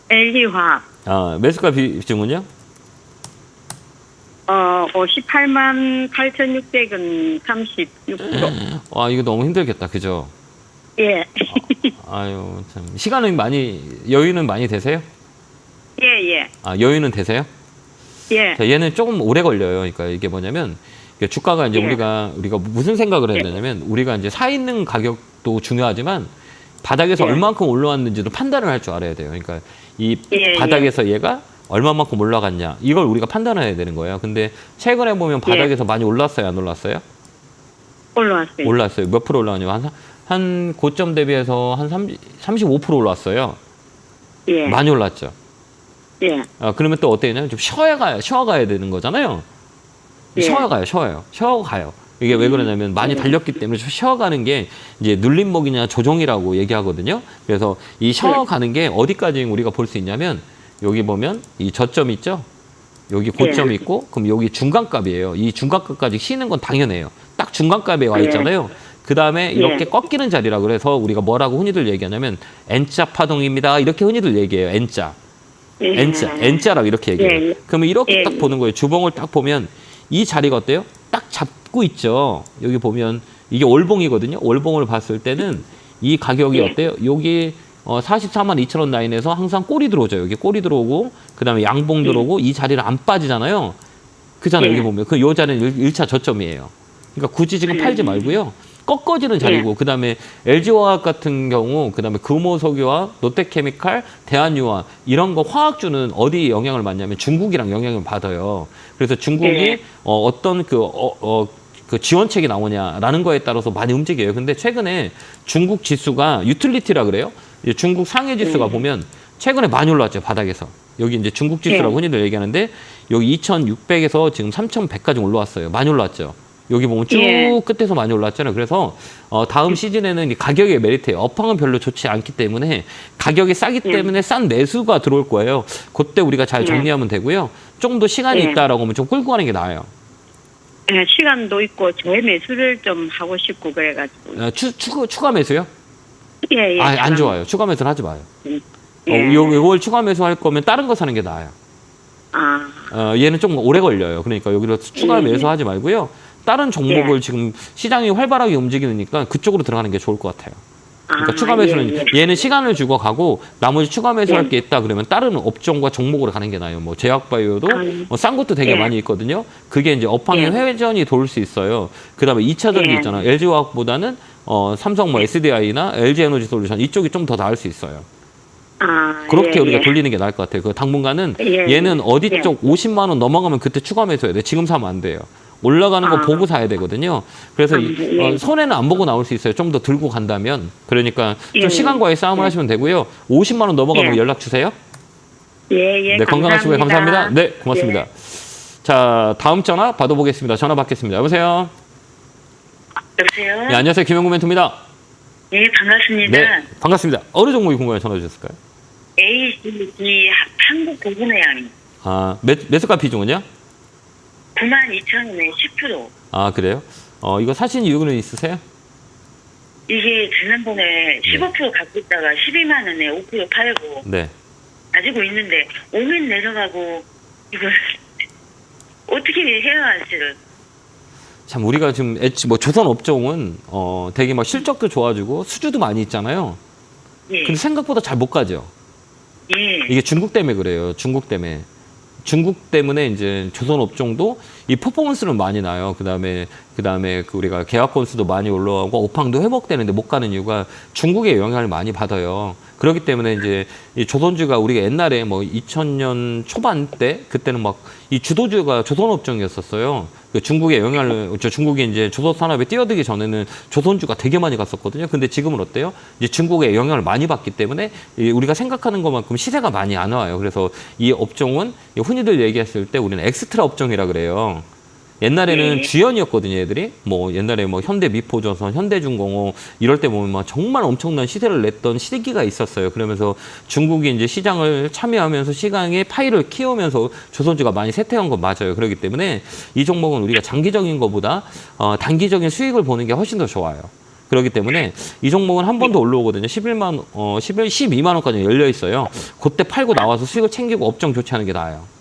[SPEAKER 4] LG화학.
[SPEAKER 1] 매수가 비중은요?
[SPEAKER 4] 58만 8,600원 36%.
[SPEAKER 1] 이거 너무 힘들겠다. 그죠?
[SPEAKER 4] 예.
[SPEAKER 1] 아유, 참. 시간은 여유는 많이 되세요?
[SPEAKER 4] 예.
[SPEAKER 1] 여유는 되세요?
[SPEAKER 4] 예.
[SPEAKER 1] 자, 얘는 조금 오래 걸려요. 그러니까 이게 뭐냐면, 주가가 이제 우리가 무슨 생각을 해야 되냐면, 우리가 이제 사 있는 가격도 중요하지만, 바닥에서 얼만큼 올라왔는지도 판단을 할 줄 알아야 돼요. 그러니까 이 바닥에서 얘가 얼마만큼 올라갔냐 이걸 우리가 판단해야 되는 거예요. 근데 최근에 보면 바닥에서 많이 올랐어요, 안 올랐어요?
[SPEAKER 4] 올라왔어요.
[SPEAKER 1] 올랐어요. 몇 프로 올라왔냐면 한 고점 대비해서 한 35% 올랐어요.
[SPEAKER 4] 예.
[SPEAKER 1] 많이 올랐죠.
[SPEAKER 4] 예.
[SPEAKER 1] 그러면 또 어떻게 되냐면 좀 쉬어가야 되는 거잖아요.
[SPEAKER 4] 예.
[SPEAKER 1] 쉬어가요. 이게 왜 그러냐면 많이 달렸기 때문에 좀 쉬어가는 게 이제 눌림목이냐 조정이라고 얘기하거든요. 그래서 이 쉬어가는 게 어디까지 우리가 볼 수 있냐면 여기 보면 이 저점 있죠? 여기 고점이 있고 그럼 여기 중간값이에요. 이 중간값까지 쉬는 건 당연해요. 딱 중간값에 와 있잖아요. 그 다음에 이렇게 꺾이는 자리라 그래서 우리가 뭐라고 흔히들 얘기하냐면 N자 파동입니다. 이렇게 흔히들 얘기해요. N자. N자라고 이렇게 얘기해요. 그러면 이렇게 딱 보는 거예요. 주봉을 딱 보면 이 자리가 어때요? 딱 잡고 있죠. 여기 보면 이게 월봉이거든요. 월봉을 봤을 때는 이 가격이 어때요? 여기 44만 2천 원 라인에서 항상 꼬리 들어오죠. 여기 꼬리 들어오고 그다음에 양봉 들어오고 이 자리를 안 빠지잖아요. 그잖아요. 여기 보면 요 자리는 1차 저점이에요. 그러니까 굳이 지금 팔지 말고요. 꺾어지는 자리고 그다음에 LG화학 같은 경우 그다음에 금호석유화, 롯데케미칼, 대한유화 이런 거 화학주는 어디 영향을 받냐면 중국이랑 영향을 받아요. 그래서 중국이 어떤 그 지원책이 나오냐라는 거에 따라서 많이 움직여요. 근데 최근에 중국 지수가 유틸리티라 그래요. 중국 상해 지수가 보면 최근에 많이 올랐죠. 바닥에서. 여기 이제 중국 지수라고 흔히들 얘기하는데 여기 2,600에서 지금 3,100까지 올라왔어요. 많이 올랐죠. 여기 보면 쭉 끝에서 많이 올랐잖아요. 그래서 다음 시즌에는 가격의 메리트예요. 업황은 별로 좋지 않기 때문에 가격이 싸기 때문에 싼 매수가 들어올 거예요. 그때 우리가 잘 정리하면 되고요. 좀 더 시간이 있다라고 하면 좀 끌고 가는 게 나아요.
[SPEAKER 4] 시간도 있고 저의 매수를 좀 하고 싶고 그래가지고.
[SPEAKER 1] 추가 매수요?
[SPEAKER 4] 예.
[SPEAKER 1] 안 좋아요. 추가 매수는 하지 마요. 이걸 추가 매수할 거면 다른 거 사는 게 나아요. 얘는 좀 오래 걸려요. 그러니까 여기로 추가 매수하지 말고요. 다른 종목을 지금 시장이 활발하게 움직이니까 그쪽으로 들어가는 게 좋을 것 같아요. 그러니까 추가 매수는 얘는 시간을 주고 가고 나머지 추가 매수할 게 있다 그러면 다른 업종과 종목으로 가는 게 나아요. 뭐 제약바이오도 싼 것도 되게 많이 있거든요. 그게 이제 업황의 회전이 돌 수 있어요. 그다음에 2차 전지 있잖아요. LG화학보다는 삼성 뭐 SDI나 LG에너지솔루션 이쪽이 좀 더 나을 수 있어요. 그렇게 우리가 돌리는 게 나을 것 같아요. 그 당분간은 얘는 어디 쪽 50만 원 넘어가면 그때 추가 매수해야 돼. 지금 사면 안 돼요. 올라가는 거 보고 사야 되거든요. 그래서 손해는 안 보고 나올 수 있어요. 좀 더 들고 간다면. 그러니까 좀 시간과의 싸움을 하시면 되고요. 50만 원 넘어가면 연락 주세요.
[SPEAKER 4] 네,
[SPEAKER 1] 건강하시고요. 감사합니다. 네, 고맙습니다. 자, 다음 전화 받아보겠습니다. 전화 받겠습니다. 여보세요?
[SPEAKER 5] 여보세요?
[SPEAKER 1] 네, 안녕하세요. 김영구 멘토입니다.
[SPEAKER 5] 네, 반갑습니다.
[SPEAKER 1] 네, 반갑습니다. 어느 종목이 궁금해 전화 주셨을까요?
[SPEAKER 5] ACG 한국고분해양
[SPEAKER 1] 매수가 비중은요?
[SPEAKER 5] 92,000원에 10%.
[SPEAKER 1] 그래요? 이거 사신 이유는 있으세요?
[SPEAKER 5] 이게 지난번에 15% 갖고 있다가 12만 원에 5% 팔고
[SPEAKER 1] 네.
[SPEAKER 5] 가지고 있는데 오면 내려가고 이걸 어떻게 해야 할지를.
[SPEAKER 1] 참 우리가 지금 뭐 조선 업종은 되게 막 실적도 좋아지고 수주도 많이 있잖아요. 근데 생각보다 잘 못 가죠. 이게 중국 때문에 그래요. 중국 때문에 이제 조선 업종도 이 퍼포먼스는 많이 나요. 그다음에 그 우리가 계약 건수도 많이 올라가고 업황도 회복되는데 못 가는 이유가 중국의 영향을 많이 받아요. 그렇기 때문에 이제 이 조선주가 우리가 옛날에 뭐 2000년 초반 때 그때는 막 이 주도주가 조선 업종이었었어요. 그 중국의 영향을 중국이 이제 조선 산업에 뛰어들기 전에는 조선주가 되게 많이 갔었거든요. 근데 지금은 어때요? 이제 중국의 영향을 많이 받기 때문에 우리가 생각하는 것만큼 시세가 많이 안 와요. 그래서 이 업종은 흔히들 얘기했을 때 우리는 엑스트라 업종이라 그래요. 옛날에는 주연이었거든요, 애들이. 뭐 옛날에 뭐 현대미포조선, 현대중공업 이럴 때 보면 막 정말 엄청난 시세를 냈던 시기가 있었어요. 그러면서 중국이 이제 시장을 참여하면서 시장의 파이를 키우면서 조선주가 많이 쇠퇴한 건 맞아요. 그렇기 때문에 이 종목은 우리가 장기적인 것보다 단기적인 수익을 보는 게 훨씬 더 좋아요. 그렇기 때문에 이 종목은 한 번 더 올라오거든요. 12만 원까지 열려 있어요. 그때 팔고 나와서 수익을 챙기고 업종 교체하는 게 나아요.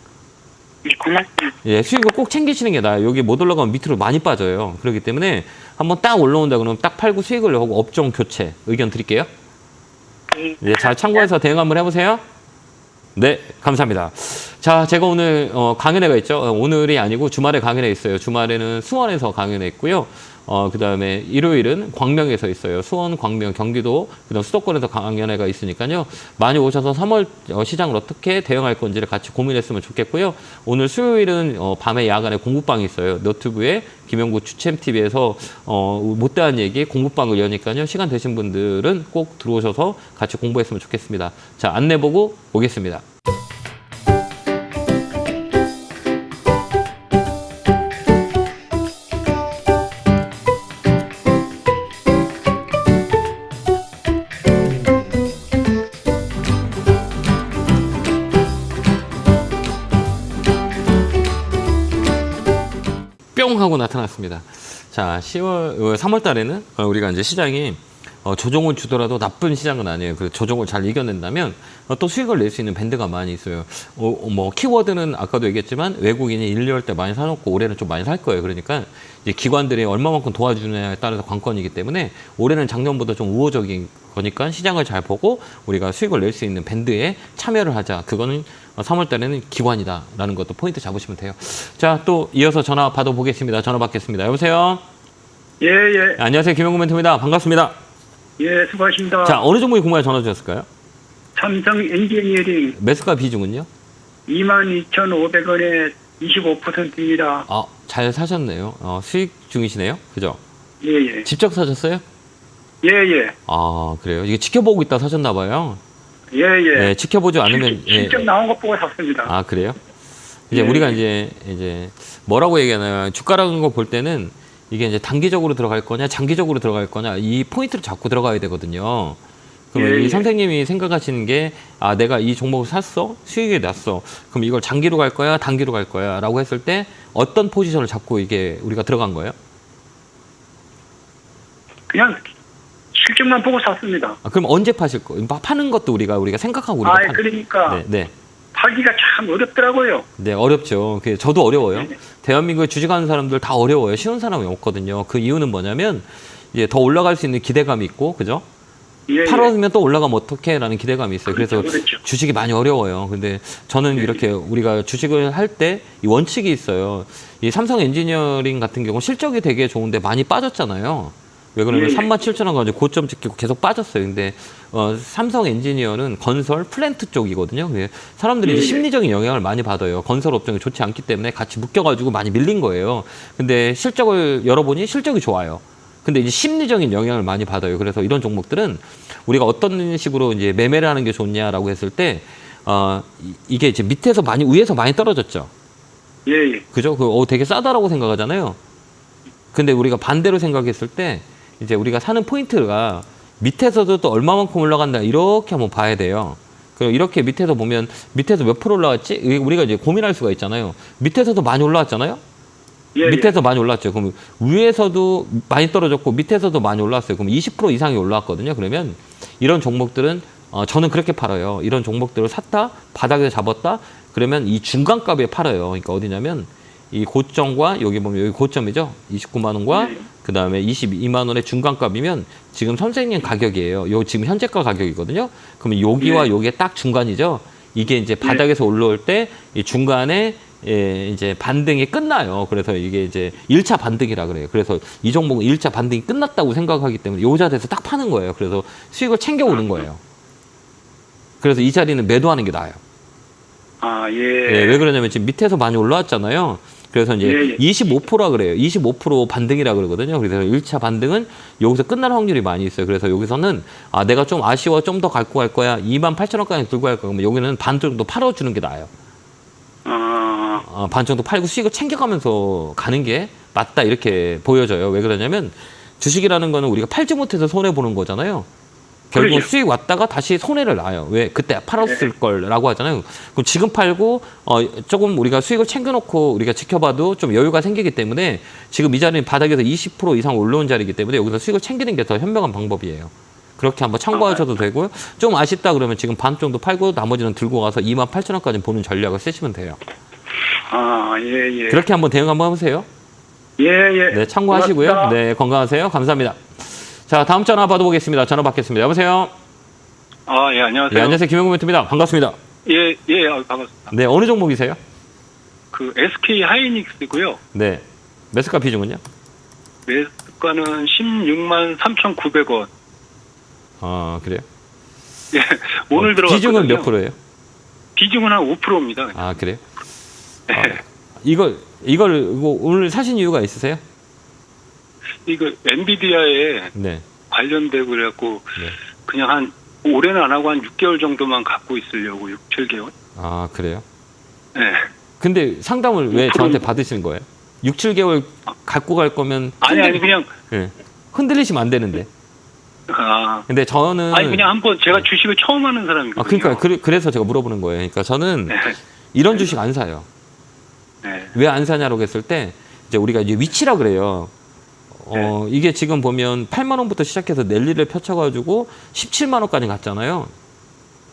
[SPEAKER 5] 네, 고맙습니다.
[SPEAKER 1] 예, 수익을 꼭 챙기시는 게 나아요. 여기 못 올라가면 밑으로 많이 빠져요. 그렇기 때문에 한번 딱 올라온다 그러면 딱 팔고 수익을 하고 업종 교체 의견 드릴게요. 네, 잘 참고해서 대응 한번 해보세요. 네, 감사합니다. 자, 제가 오늘 강연회가 있죠. 오늘이 아니고 주말에 강연회 있어요. 주말에는 수원에서 강연회 있고요. 그다음에 일요일은 광명에서 있어요. 수원, 광명, 경기도, 그다음 수도권에서 강연회가 있으니까요. 많이 오셔서 3월 시장을 어떻게 대응할 건지를 같이 고민했으면 좋겠고요. 오늘 수요일은 밤에 야간에 공부방이 있어요. 너튜브에 김영구 추챔TV에서 못다한 얘기 공부방을 여니까요. 시간 되신 분들은 꼭 들어오셔서 같이 공부했으면 좋겠습니다. 자, 안내 보고 오겠습니다. 뿅 하고 나타났습니다. 자, 3월 달에는 우리가 이제 시장이 조정을 주더라도 나쁜 시장은 아니에요. 그 조정을 잘 이겨낸다면 또 수익을 낼 수 있는 밴드가 많이 있어요. 뭐 키워드는 아까도 얘기했지만 외국인이 1, 2월 때 많이 사놓고 올해는 좀 많이 살 거예요. 그러니까 이제 기관들이 얼마만큼 도와주느냐에 따라서 관건이기 때문에 올해는 작년보다 좀 우호적인 거니까 시장을 잘 보고 우리가 수익을 낼 수 있는 밴드에 참여를 하자. 그거는 3월 달에는 기관이다라는 것도 포인트 잡으시면 돼요. 자, 또 이어서 전화 받아보겠습니다. 전화 받겠습니다. 여보세요?
[SPEAKER 2] 예, 예.
[SPEAKER 1] 안녕하세요. 김영구 멘토입니다. 반갑습니다.
[SPEAKER 2] 예, 수고하십니다.
[SPEAKER 1] 자, 어느 종목에 궁금해 전화 주셨을까요?
[SPEAKER 2] 삼성 엔지니어링
[SPEAKER 1] 매수가 비중은요?
[SPEAKER 2] 22,500원에 25%입니다.
[SPEAKER 1] 잘 사셨네요. 수익 중이시네요. 그죠?
[SPEAKER 2] 예, 예.
[SPEAKER 1] 직접 사셨어요?
[SPEAKER 2] 예, 예.
[SPEAKER 1] 그래요. 이게 지켜보고 있다 사셨나 봐요.
[SPEAKER 2] 예, 예.
[SPEAKER 1] 네, 지켜보지 않으면
[SPEAKER 2] 실적 나온 것 보고 샀습니다.
[SPEAKER 1] 그래요? 이제
[SPEAKER 2] 예.
[SPEAKER 1] 우리가 이제 뭐라고 얘기하나요? 주가라는 거 볼 때는 이게 이제 단기적으로 들어갈 거냐, 장기적으로 들어갈 거냐, 이 포인트를 잡고 들어가야 되거든요. 그러면
[SPEAKER 2] 예,
[SPEAKER 1] 이
[SPEAKER 2] 예.
[SPEAKER 1] 선생님이 생각하시는 게, 내가 이 종목을 샀어? 수익이 났어. 그럼 이걸 장기로 갈 거야, 단기로 갈 거야? 라고 했을 때 어떤 포지션을 잡고 이게 우리가 들어간 거예요?
[SPEAKER 2] 그냥 실적만 보고 샀습니다.
[SPEAKER 1] 그럼 언제 파실 거예요? 파는 것도 우리가 생각하고 우리가
[SPEAKER 2] 그러니까
[SPEAKER 1] 네.
[SPEAKER 2] 팔기가 참 어렵더라고요.
[SPEAKER 1] 네, 어렵죠. 저도 어려워요.
[SPEAKER 2] 네.
[SPEAKER 1] 대한민국에 주식하는 사람들 다 어려워요. 쉬운 사람이 없거든요. 그 이유는 뭐냐면, 이제 더 올라갈 수 있는 기대감이 있고, 그죠?
[SPEAKER 2] 예, 예.
[SPEAKER 1] 8월이면 또 올라가면 어떡해? 라는 기대감이 있어요. 그래서
[SPEAKER 2] 그렇죠.
[SPEAKER 1] 주식이 많이 어려워요. 근데 저는 이렇게 우리가 주식을 할 때 이 원칙이 있어요. 이 삼성 엔지니어링 같은 경우 실적이 되게 좋은데 많이 빠졌잖아요. 왜 그러면
[SPEAKER 2] 예, 예.
[SPEAKER 1] 37,000원 가지고 고점 찍히고 계속 빠졌어요. 근데 삼성 엔지니어는 건설 플랜트 쪽이거든요. 근데 사람들이
[SPEAKER 2] 예,
[SPEAKER 1] 이제
[SPEAKER 2] 예.
[SPEAKER 1] 심리적인 영향을 많이 받아요. 건설 업종이 좋지 않기 때문에 같이 묶여가지고 많이 밀린 거예요. 근데 실적을 열어보니 실적이 좋아요. 근데 이제 심리적인 영향을 많이 받아요. 그래서 이런 종목들은 우리가 어떤 식으로 이제 매매를 하는 게 좋냐라고 했을 때, 이게 이제 밑에서 위에서 많이 떨어졌죠.
[SPEAKER 2] 예, 예.
[SPEAKER 1] 그죠? 되게 싸다라고 생각하잖아요. 근데 우리가 반대로 생각했을 때, 이제 우리가 사는 포인트가 밑에서도 또 얼마만큼 올라간다 이렇게 한번 봐야 돼요. 그리고 이렇게 밑에서 보면 밑에서 몇 프로 올라갔지? 우리가 이제 고민할 수가 있잖아요. 밑에서도 많이 올라왔잖아요.
[SPEAKER 2] 예,
[SPEAKER 1] 밑에서 많이 올랐죠. 그럼 위에서도 많이 떨어졌고 밑에서도 많이 올랐어요. 그럼 20% 이상이 올라왔거든요. 그러면 이런 종목들은 저는 그렇게 팔아요. 이런 종목들을 샀다, 바닥에서 잡았다. 그러면 이 중간값에 팔아요. 그러니까 어디냐면 이 고점과 여기 보면 여기 고점이죠. 29만 원과 그다음에 22만 원의 중간값이면 지금 선생님 가격이에요. 요 지금 현재가 가격이거든요. 그러면 여기와 요게 딱 중간이죠. 이게 이제 바닥에서 올라올 때 이 중간에 이제 반등이 끝나요. 그래서 이게 이제 1차 반등이라 그래요. 그래서 이 종목은 1차 반등이 끝났다고 생각하기 때문에 요 자리에서 딱 파는 거예요. 그래서 수익을 챙겨오는 거예요. 그래서 이 자리는 매도하는 게 나아요.
[SPEAKER 2] 예.
[SPEAKER 1] 왜 그러냐면 지금 밑에서 많이 올라왔잖아요. 그래서 이제
[SPEAKER 2] 예, 예.
[SPEAKER 1] 25%라 그래요. 25% 반등이라 그러거든요. 그래서 1차 반등은 여기서 끝날 확률이 많이 있어요. 그래서 여기서는 내가 좀 아쉬워, 좀 더 갖고 갈 거야. 28,000원까지 들고 갈 거야. 그러면 여기는 반 정도 팔아주는 게 나아요. 반 정도 팔고 수익을 챙겨가면서 가는 게 맞다 이렇게 보여져요. 왜 그러냐면 주식이라는 거는 우리가 팔지 못해서 손해보는 거잖아요. 결국
[SPEAKER 2] 그렇죠.
[SPEAKER 1] 수익 왔다가 다시 손해를 놔요. 왜? 그때 팔았을 걸라고 하잖아요. 그럼 지금 팔고 조금 우리가 수익을 챙겨놓고 우리가 지켜봐도 좀 여유가 생기기 때문에 지금 이 자리는 바닥에서 20% 이상 올라온 자리이기 때문에 여기서 수익을 챙기는 게 더 현명한 방법이에요. 그렇게 한번 참고하셔도 되고요. 좀 아쉽다 그러면 지금 반 정도 팔고 나머지는 들고 가서 28,000원까지 보는 전략을 쓰시면 돼요.
[SPEAKER 2] 예, 예.
[SPEAKER 1] 그렇게 한번 대응 한번 해보세요.
[SPEAKER 2] 예, 예.
[SPEAKER 1] 네, 참고하시고요.
[SPEAKER 2] 고맙습니다.
[SPEAKER 1] 네, 건강하세요. 감사합니다. 자, 다음 전화 받아보겠습니다. 전화 받겠습니다. 여보세요?
[SPEAKER 3] 예, 안녕하세요.
[SPEAKER 1] 네, 안녕하세요. 김영구 멘토입니다. 반갑습니다.
[SPEAKER 3] 예, 반갑습니다.
[SPEAKER 1] 네, 어느 종목이세요?
[SPEAKER 3] 그 SK 하이닉스고요.
[SPEAKER 1] 네. 매수가 비중은요?
[SPEAKER 3] 매수가 고가는 16만 3,900원.
[SPEAKER 1] 아, 그래요?
[SPEAKER 3] 예, 오늘 들어갔거든요.
[SPEAKER 1] 비중은 몇 프로예요?
[SPEAKER 3] 비중은 한 5%입니다.
[SPEAKER 1] 아, 그래요?
[SPEAKER 3] 네.
[SPEAKER 1] 이거 오늘 사신 이유가 있으세요?
[SPEAKER 3] 이거 엔비디아에
[SPEAKER 1] 네.
[SPEAKER 3] 관련되고 그래갖고
[SPEAKER 1] 네.
[SPEAKER 3] 그냥 한 올해는 안 하고 한 6개월 정도만 갖고 있으려고 6, 7개월.
[SPEAKER 1] 아, 그래요?
[SPEAKER 3] 네.
[SPEAKER 1] 근데 상담을 왜 저한테 받으시는 거예요? 6, 7개월 갖고 갈 거면
[SPEAKER 3] 아니 그냥
[SPEAKER 1] 예. 흔들리시면 안 되는데. 근데 저는
[SPEAKER 3] 그냥 한번 제가 주식을 처음 하는 사람이거든요.
[SPEAKER 1] 그러니까 그래서 제가 물어보는 거예요. 그러니까 저는
[SPEAKER 3] 네.
[SPEAKER 1] 이런 주식 안 사요.
[SPEAKER 3] 네.
[SPEAKER 1] 왜 안 사냐고 했을 때 이제 우리가 이제 위치라 그래요. 이게 지금 보면 8만 원부터 시작해서 랠리를 펼쳐가지고 17만 원까지 갔잖아요.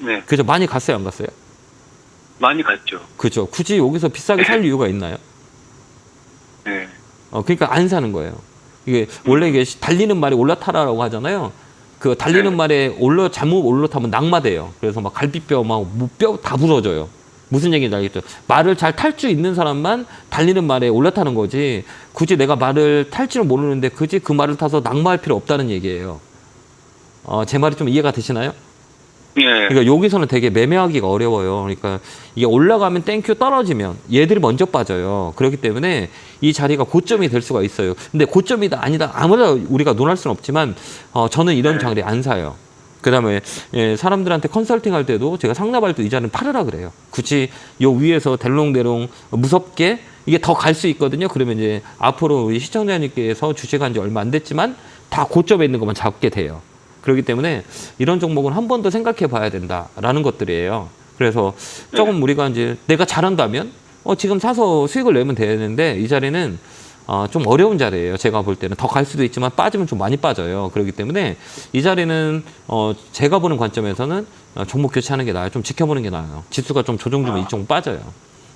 [SPEAKER 3] 네.
[SPEAKER 1] 그죠? 많이 갔어요, 안 갔어요?
[SPEAKER 3] 많이 갔죠.
[SPEAKER 1] 그죠? 굳이 여기서 비싸게 살 이유가 있나요?
[SPEAKER 3] 네.
[SPEAKER 1] 그러니까 안 사는 거예요. 이게 원래 이게 달리는 말에 올라타라라고 하잖아요. 그 달리는 말에 잘못 올라타면 낙마돼요. 그래서 막 갈비뼈 막 뼈 다 부러져요. 무슨 얘기인지 알겠죠? 말을 잘 탈 줄 있는 사람만 달리는 말에 올라타는 거지. 굳이 내가 말을 탈 줄 모르는데 굳이 그 말을 타서 낙마할 필요 없다는 얘기예요. 제 말이 좀 이해가 되시나요?
[SPEAKER 3] 예.
[SPEAKER 1] 그러니까 여기서는 되게 매매하기가 어려워요. 그러니까 이게 올라가면 땡큐, 떨어지면 얘들이 먼저 빠져요. 그렇기 때문에 이 자리가 고점이 될 수가 있어요. 근데 고점이다 아니다 아무래도 우리가 논할 수는 없지만 저는 이런 자리 안 사요. 그다음에 사람들한테 컨설팅 할 때도 제가 상납할 때 이 자리는 팔으라 그래요. 굳이 요 위에서 델롱대롱 무섭게 이게 더 갈 수 있거든요. 그러면 이제 앞으로 우리 시청자님께서 주식한 지 얼마 안 됐지만 다 고점에 있는 것만 잡게 돼요. 그렇기 때문에 이런 종목은 한 번 더 생각해 봐야 된다라는 것들이에요. 그래서 조금 우리가 이제 내가 잘한다면 지금 사서 수익을 내면 되는데 이 자리는 좀 어려운 자리예요. 제가 볼 때는 더 갈 수도 있지만 빠지면 좀 많이 빠져요. 그렇기 때문에 이 자리는 제가 보는 관점에서는 종목 교체하는 게 나아요. 좀 지켜보는 게 나아요. 지수가 좀 조정 주면 이쪽 빠져요.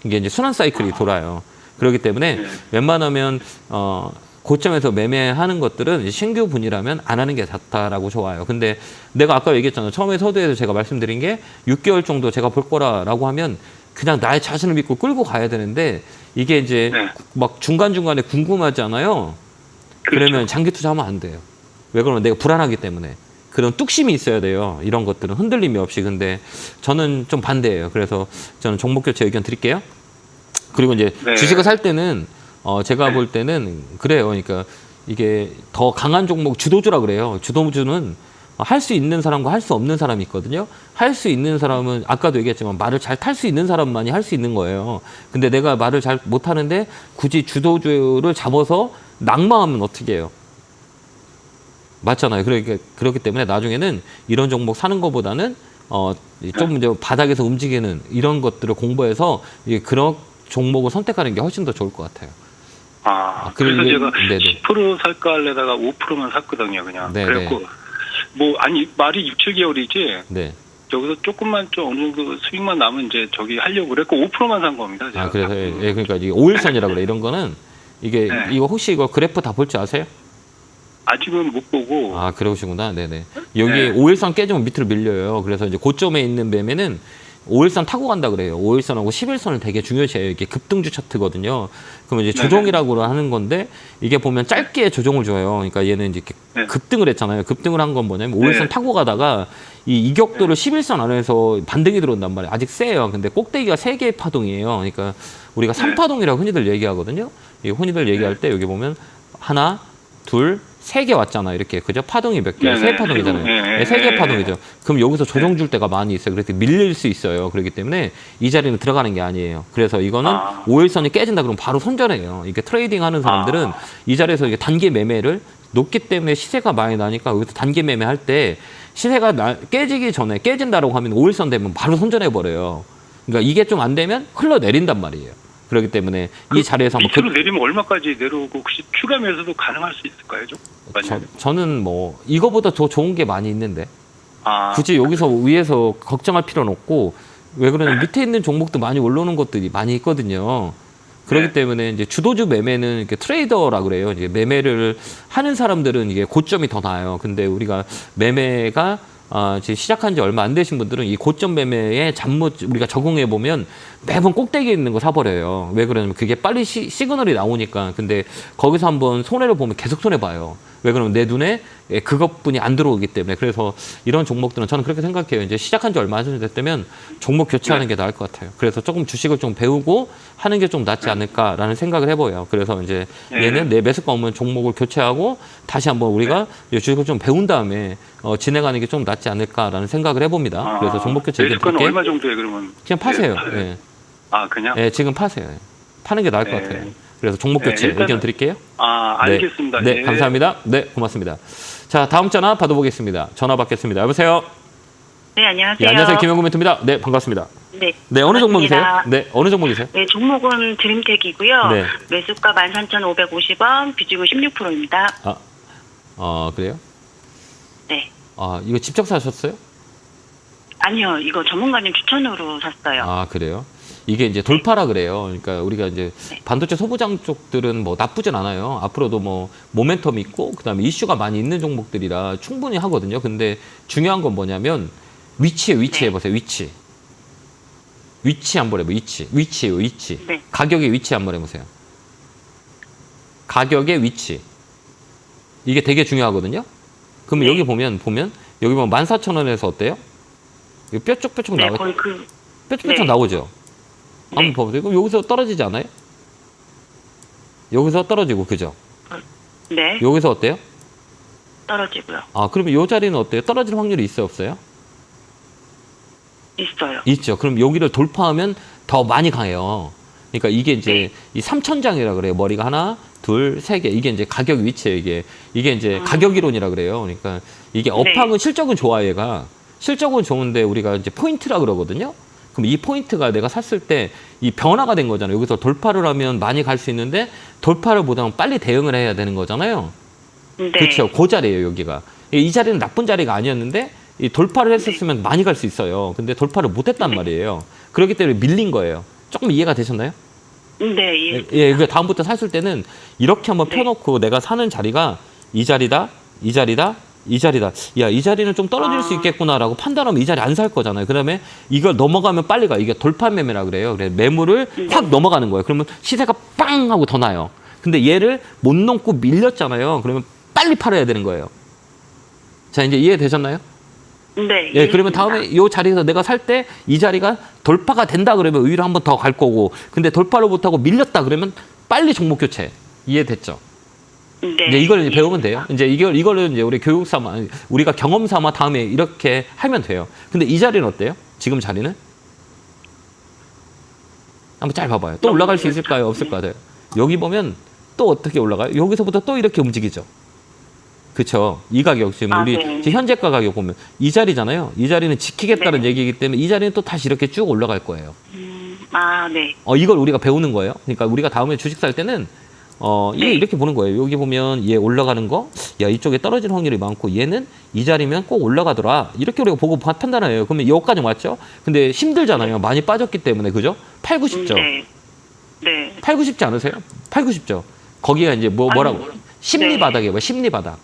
[SPEAKER 1] 이게 이제 순환 사이클이 돌아요. 그렇기 때문에 웬만하면 고점에서 매매하는 것들은 신규 분이라면 안 하는 게 좋다라고 좋아요. 근데 내가 아까 얘기했잖아요. 처음에 서두에서 제가 말씀드린 게 6개월 정도 제가 볼 거라고 하면 그냥 나의 자신을 믿고 끌고 가야 되는데 이게 이제 막 중간중간에 궁금하잖아요.
[SPEAKER 3] 그렇죠.
[SPEAKER 1] 그러면 장기 투자하면 안 돼요. 왜 그러면 내가 불안하기 때문에. 그런 뚝심이 있어야 돼요. 이런 것들은 흔들림이 없이. 근데 저는 좀 반대예요. 그래서 저는 종목 교체 의견 드릴게요. 그리고 이제 주식을 살 때는 제가 볼 때는 그래요. 그러니까 이게 더 강한 종목 주도주라 그래요. 주도주는 할 수 있는 사람과 할 수 없는 사람이 있거든요. 할 수 있는 사람은 아까도 얘기했지만 말을 잘 탈 수 있는 사람만이 할 수 있는 거예요. 근데 내가 말을 잘 못하는데 굳이 주도주를 잡아서 낙마하면 어떻게 해요? 맞잖아요. 그렇기 때문에 나중에는 이런 종목 사는 것보다는 좀 이제 바닥에서 움직이는 이런 것들을 공부해서 그런 종목을 선택하는 게 훨씬 더 좋을 것 같아요.
[SPEAKER 3] 그래서 제가
[SPEAKER 1] 네네.
[SPEAKER 3] 10% 살까 하려다가 5%만 샀거든요, 그냥.
[SPEAKER 1] 네네.
[SPEAKER 3] 그래갖고, 말이 6, 7개월이지.
[SPEAKER 1] 네.
[SPEAKER 3] 여기서 조금만 좀 어느 정도 수익만 남으면 이제 저기 하려고 그랬고, 5%만 산 겁니다, 제가.
[SPEAKER 1] 그래서, 그러니까 이게 5일선이라고 그래. 이런 거는 이게, 이거 혹시 이거 그래프 다 볼 줄 아세요?
[SPEAKER 3] 아직은 못 보고.
[SPEAKER 1] 그러시구나. 네네. 여기 5일선 깨지면 밑으로 밀려요. 그래서 이제 고점에 있는 매매는 5일선 타고 간다 그래요. 5일선하고 11선을 되게 중요시해요. 이게 급등주 차트거든요. 그러면 이제 조정이라고 하는 건데 이게 보면 짧게 조정을 줘요. 그러니까 얘는 이제 급등을 했잖아요. 급등을 한 건 뭐냐면 5일선 타고 가다가 이 이격도를 11선 안에서 반등이 들어온단 말이에요. 아직 세요. 근데 꼭대기가 3개의 파동이에요. 그러니까 우리가 3파동이라고 흔히들 얘기하거든요. 이 흔히들 얘기할 때 여기 보면 하나, 둘, 3개 왔잖아요. 이렇게. 그죠? 파동이 몇 개? 3파동이잖아요. 3개 파동이죠. 그럼 여기서 조정 줄 때가 많이 있어요. 그래서 밀릴 수 있어요. 그렇기 때문에 이 자리는 들어가는 게 아니에요. 그래서 이거는 5일선이 깨진다 그러면 바로 손절해요. 이게 트레이딩 하는 사람들은 이 자리에서 이게 단기 매매를 높기 때문에 시세가 많이 나니까 여기서 단기 매매할 때 시세가 깨지기 전에 깨진다라고 하면 5일선 되면 바로 손절해버려요. 그러니까 이게 좀 안 되면 흘러내린단 말이에요. 그렇기 때문에 이 자리에서 한번
[SPEAKER 3] 밑으로 내리면 얼마까지 내려오고 혹시 추가 매수도 가능할 수 있을까요? 좀?
[SPEAKER 1] 저는 뭐 이거보다 더 좋은 게 많이 있는데 굳이 여기서 위에서 걱정할 필요는 없고 왜 그러냐면 밑에 있는 종목도 많이 올라오는 것들이 많이 있거든요. 그렇기 때문에 이제 주도주 매매는 이렇게 트레이더라 그래요. 이제 매매를 하는 사람들은 이게 고점이 더 나아요. 근데 우리가 매매가 지금 시작한 지 얼마 안 되신 분들은 이 고점 매매에 잠못 우리가 적응해 보면 매번 꼭대기에 있는 거 사버려요. 왜 그러냐면 그게 빨리 시그널이 나오니까. 근데 거기서 한번 손해를 보면 계속 손해 봐요. 왜 그러면 내 눈에 그것뿐이 안 들어오기 때문에. 그래서 이런 종목들은 저는 그렇게 생각해요. 이제 시작한 지 얼마 안 됐다면 종목 교체하는 게 나을 것 같아요. 그래서 조금 주식을 좀 배우고 하는 게 좀 낫지 않을까라는 생각을 해봐요. 그래서 이제 얘는 내 매수가 오면 종목을 교체하고 다시 한번 우리가 주식을 좀 배운 다음에 진행하는 게 좀 낫지 않을까라는 생각을 해봅니다. 그래서 종목 교체 의견
[SPEAKER 3] 매수가는
[SPEAKER 1] 드릴게요.
[SPEAKER 3] 얼마 정도에 그러면?
[SPEAKER 1] 그냥 파세요.
[SPEAKER 3] 예.
[SPEAKER 1] 예.
[SPEAKER 3] 아, 그냥?
[SPEAKER 1] 예, 지금 파세요. 파는 게 나을 것 같아요. 그래서 종목 교체
[SPEAKER 3] 일단은-
[SPEAKER 1] 의견 드릴게요.
[SPEAKER 3] 아, 알겠습니다.
[SPEAKER 1] 네,
[SPEAKER 3] 예.
[SPEAKER 1] 감사합니다. 네, 고맙습니다. 자, 다음 전화 받아보겠습니다. 전화 받겠습니다. 여보세요?
[SPEAKER 5] 네, 안녕하세요.
[SPEAKER 1] 예, 안녕하세요. 김영구 멘토입니다. 네, 반갑습니다.
[SPEAKER 5] 네.
[SPEAKER 1] 네, 어느 종목이세요?
[SPEAKER 5] 반갑습니다.
[SPEAKER 1] 네, 어느 종목이세요?
[SPEAKER 5] 네, 종목은 드림텍이고요.
[SPEAKER 1] 네.
[SPEAKER 5] 매수가 13,550원, 비중은 16%입니다.
[SPEAKER 1] 그래요?
[SPEAKER 5] 네.
[SPEAKER 1] 이거 직접 사셨어요?
[SPEAKER 5] 아니요, 이거 전문가님 추천으로 샀어요.
[SPEAKER 1] 그래요? 이게 이제 돌파라 그래요. 그러니까 우리가 이제 반도체 소부장 쪽들은 뭐 나쁘진 않아요. 앞으로도 뭐 모멘텀 있고 그다음에 이슈가 많이 있는 종목들이라 충분히 하거든요. 근데 중요한 건 뭐냐면 위치 해보세요. 위치 한번 해보세요. 위치예요. 위치.
[SPEAKER 5] 네.
[SPEAKER 1] 가격의 위치 한번 해보세요. 가격의 위치. 이게 되게 중요하거든요. 그러면
[SPEAKER 5] 네.
[SPEAKER 1] 여기 보면 여기 보면 14,000원에서 어때요? 이거 뾰족뾰족
[SPEAKER 5] 네,
[SPEAKER 1] 나오죠.
[SPEAKER 5] 거의
[SPEAKER 1] 뾰족뾰족
[SPEAKER 5] 네.
[SPEAKER 1] 나오죠.
[SPEAKER 5] 네.
[SPEAKER 1] 한번 봐보세요. 그럼 여기서 떨어지지 않아요? 여기서 떨어지고 그죠?
[SPEAKER 5] 네,
[SPEAKER 1] 여기서 어때요?
[SPEAKER 5] 떨어지고요.
[SPEAKER 1] 그러면 이 자리는 어때요? 떨어질 확률이 있어요, 없어요?
[SPEAKER 5] 있어요.
[SPEAKER 1] 있죠. 그럼 여기를 돌파하면 더 많이 가요. 그러니까 이게 이제 이 3천장이라 그래요. 머리가 하나, 둘, 세 개. 이게 이제 가격 위치예요. 이게 이제 가격 이론이라 그래요. 그러니까 이게 업황은 실적은 좋아 얘가. 실적은 좋은데 우리가 이제 포인트라 그러거든요. 그럼 이 포인트가 내가 샀을 때 이 변화가 된 거잖아요. 여기서 돌파를 하면 많이 갈 수 있는데 돌파를 보다는 빨리 대응을 해야 되는 거잖아요.
[SPEAKER 5] 네.
[SPEAKER 1] 그렇죠. 그 자리예요, 여기가. 이 자리는 나쁜 자리가 아니었는데 이 돌파를 했었으면 많이 갈 수 있어요. 근데 돌파를 못 했단 말이에요. 그렇기 때문에 밀린 거예요. 조금 이해가 되셨나요?
[SPEAKER 5] 네,
[SPEAKER 1] 예, 그 다음부터 샀을 때는 이렇게 한번 펴놓고 내가 사는 자리가 이 자리다, 이 자리다, 이 자리다. 야, 이 자리는 좀 떨어질 수 있겠구나라고 판단하면 이 자리 안 살 거잖아요. 그다음에 이걸 넘어가면 빨리 가. 이게 돌파 매매라 그래요. 그래 매물을 확 넘어가는 거예요. 그러면 시세가 빵 하고 더 나요. 근데 얘를 못 넘고 밀렸잖아요. 그러면 빨리 팔아야 되는 거예요. 자, 이제 이해되셨나요?
[SPEAKER 5] 네.
[SPEAKER 1] 예, 그러면 다음에 이 자리에서 내가 살 때 이 자리가 돌파가 된다 그러면 오히려 한번 더 갈 거고, 근데 돌파를 못하고 밀렸다 그러면 빨리 종목 교체. 이해됐죠?
[SPEAKER 5] 네.
[SPEAKER 1] 이제 이걸 이제 배우면 돼요. 이제 이거를 이제 우리 교육 삼아, 우리가 경험 삼아 다음에 이렇게 하면 돼요. 근데 이 자리는 어때요? 지금 자리는? 한번 잘 봐봐요. 또 올라갈 수 있을까요? 없을까요? 여기 보면 또 어떻게 올라가요? 여기서부터 또 이렇게 움직이죠. 그쵸. 이 가격, 지금 우리
[SPEAKER 5] 네.
[SPEAKER 1] 지금 현재가 가격 보면 이 자리잖아요. 이 자리는 지키겠다는 얘기이기 때문에 이 자리는 또 다시 이렇게 쭉 올라갈 거예요.
[SPEAKER 5] 네.
[SPEAKER 1] 이걸 우리가 배우는 거예요. 그러니까 우리가 다음에 주식 살 때는
[SPEAKER 5] 네.
[SPEAKER 1] 이렇게 보는 거예요. 여기 보면 얘 올라가는 거, 야, 이쪽에 떨어질 확률이 많고 얘는 이 자리면 꼭 올라가더라. 이렇게 우리가 보고 판단해요. 그러면 여기까지 왔죠? 근데 힘들잖아요. 많이 빠졌기 때문에. 그죠? 팔고 싶죠?
[SPEAKER 5] 네. 네.
[SPEAKER 1] 팔고 싶지 않으세요? 팔고 싶죠? 거기가 이제 뭐라고?
[SPEAKER 5] 아니,
[SPEAKER 1] 심리
[SPEAKER 5] 네.
[SPEAKER 1] 바닥이에요. 뭐 심리 바닥.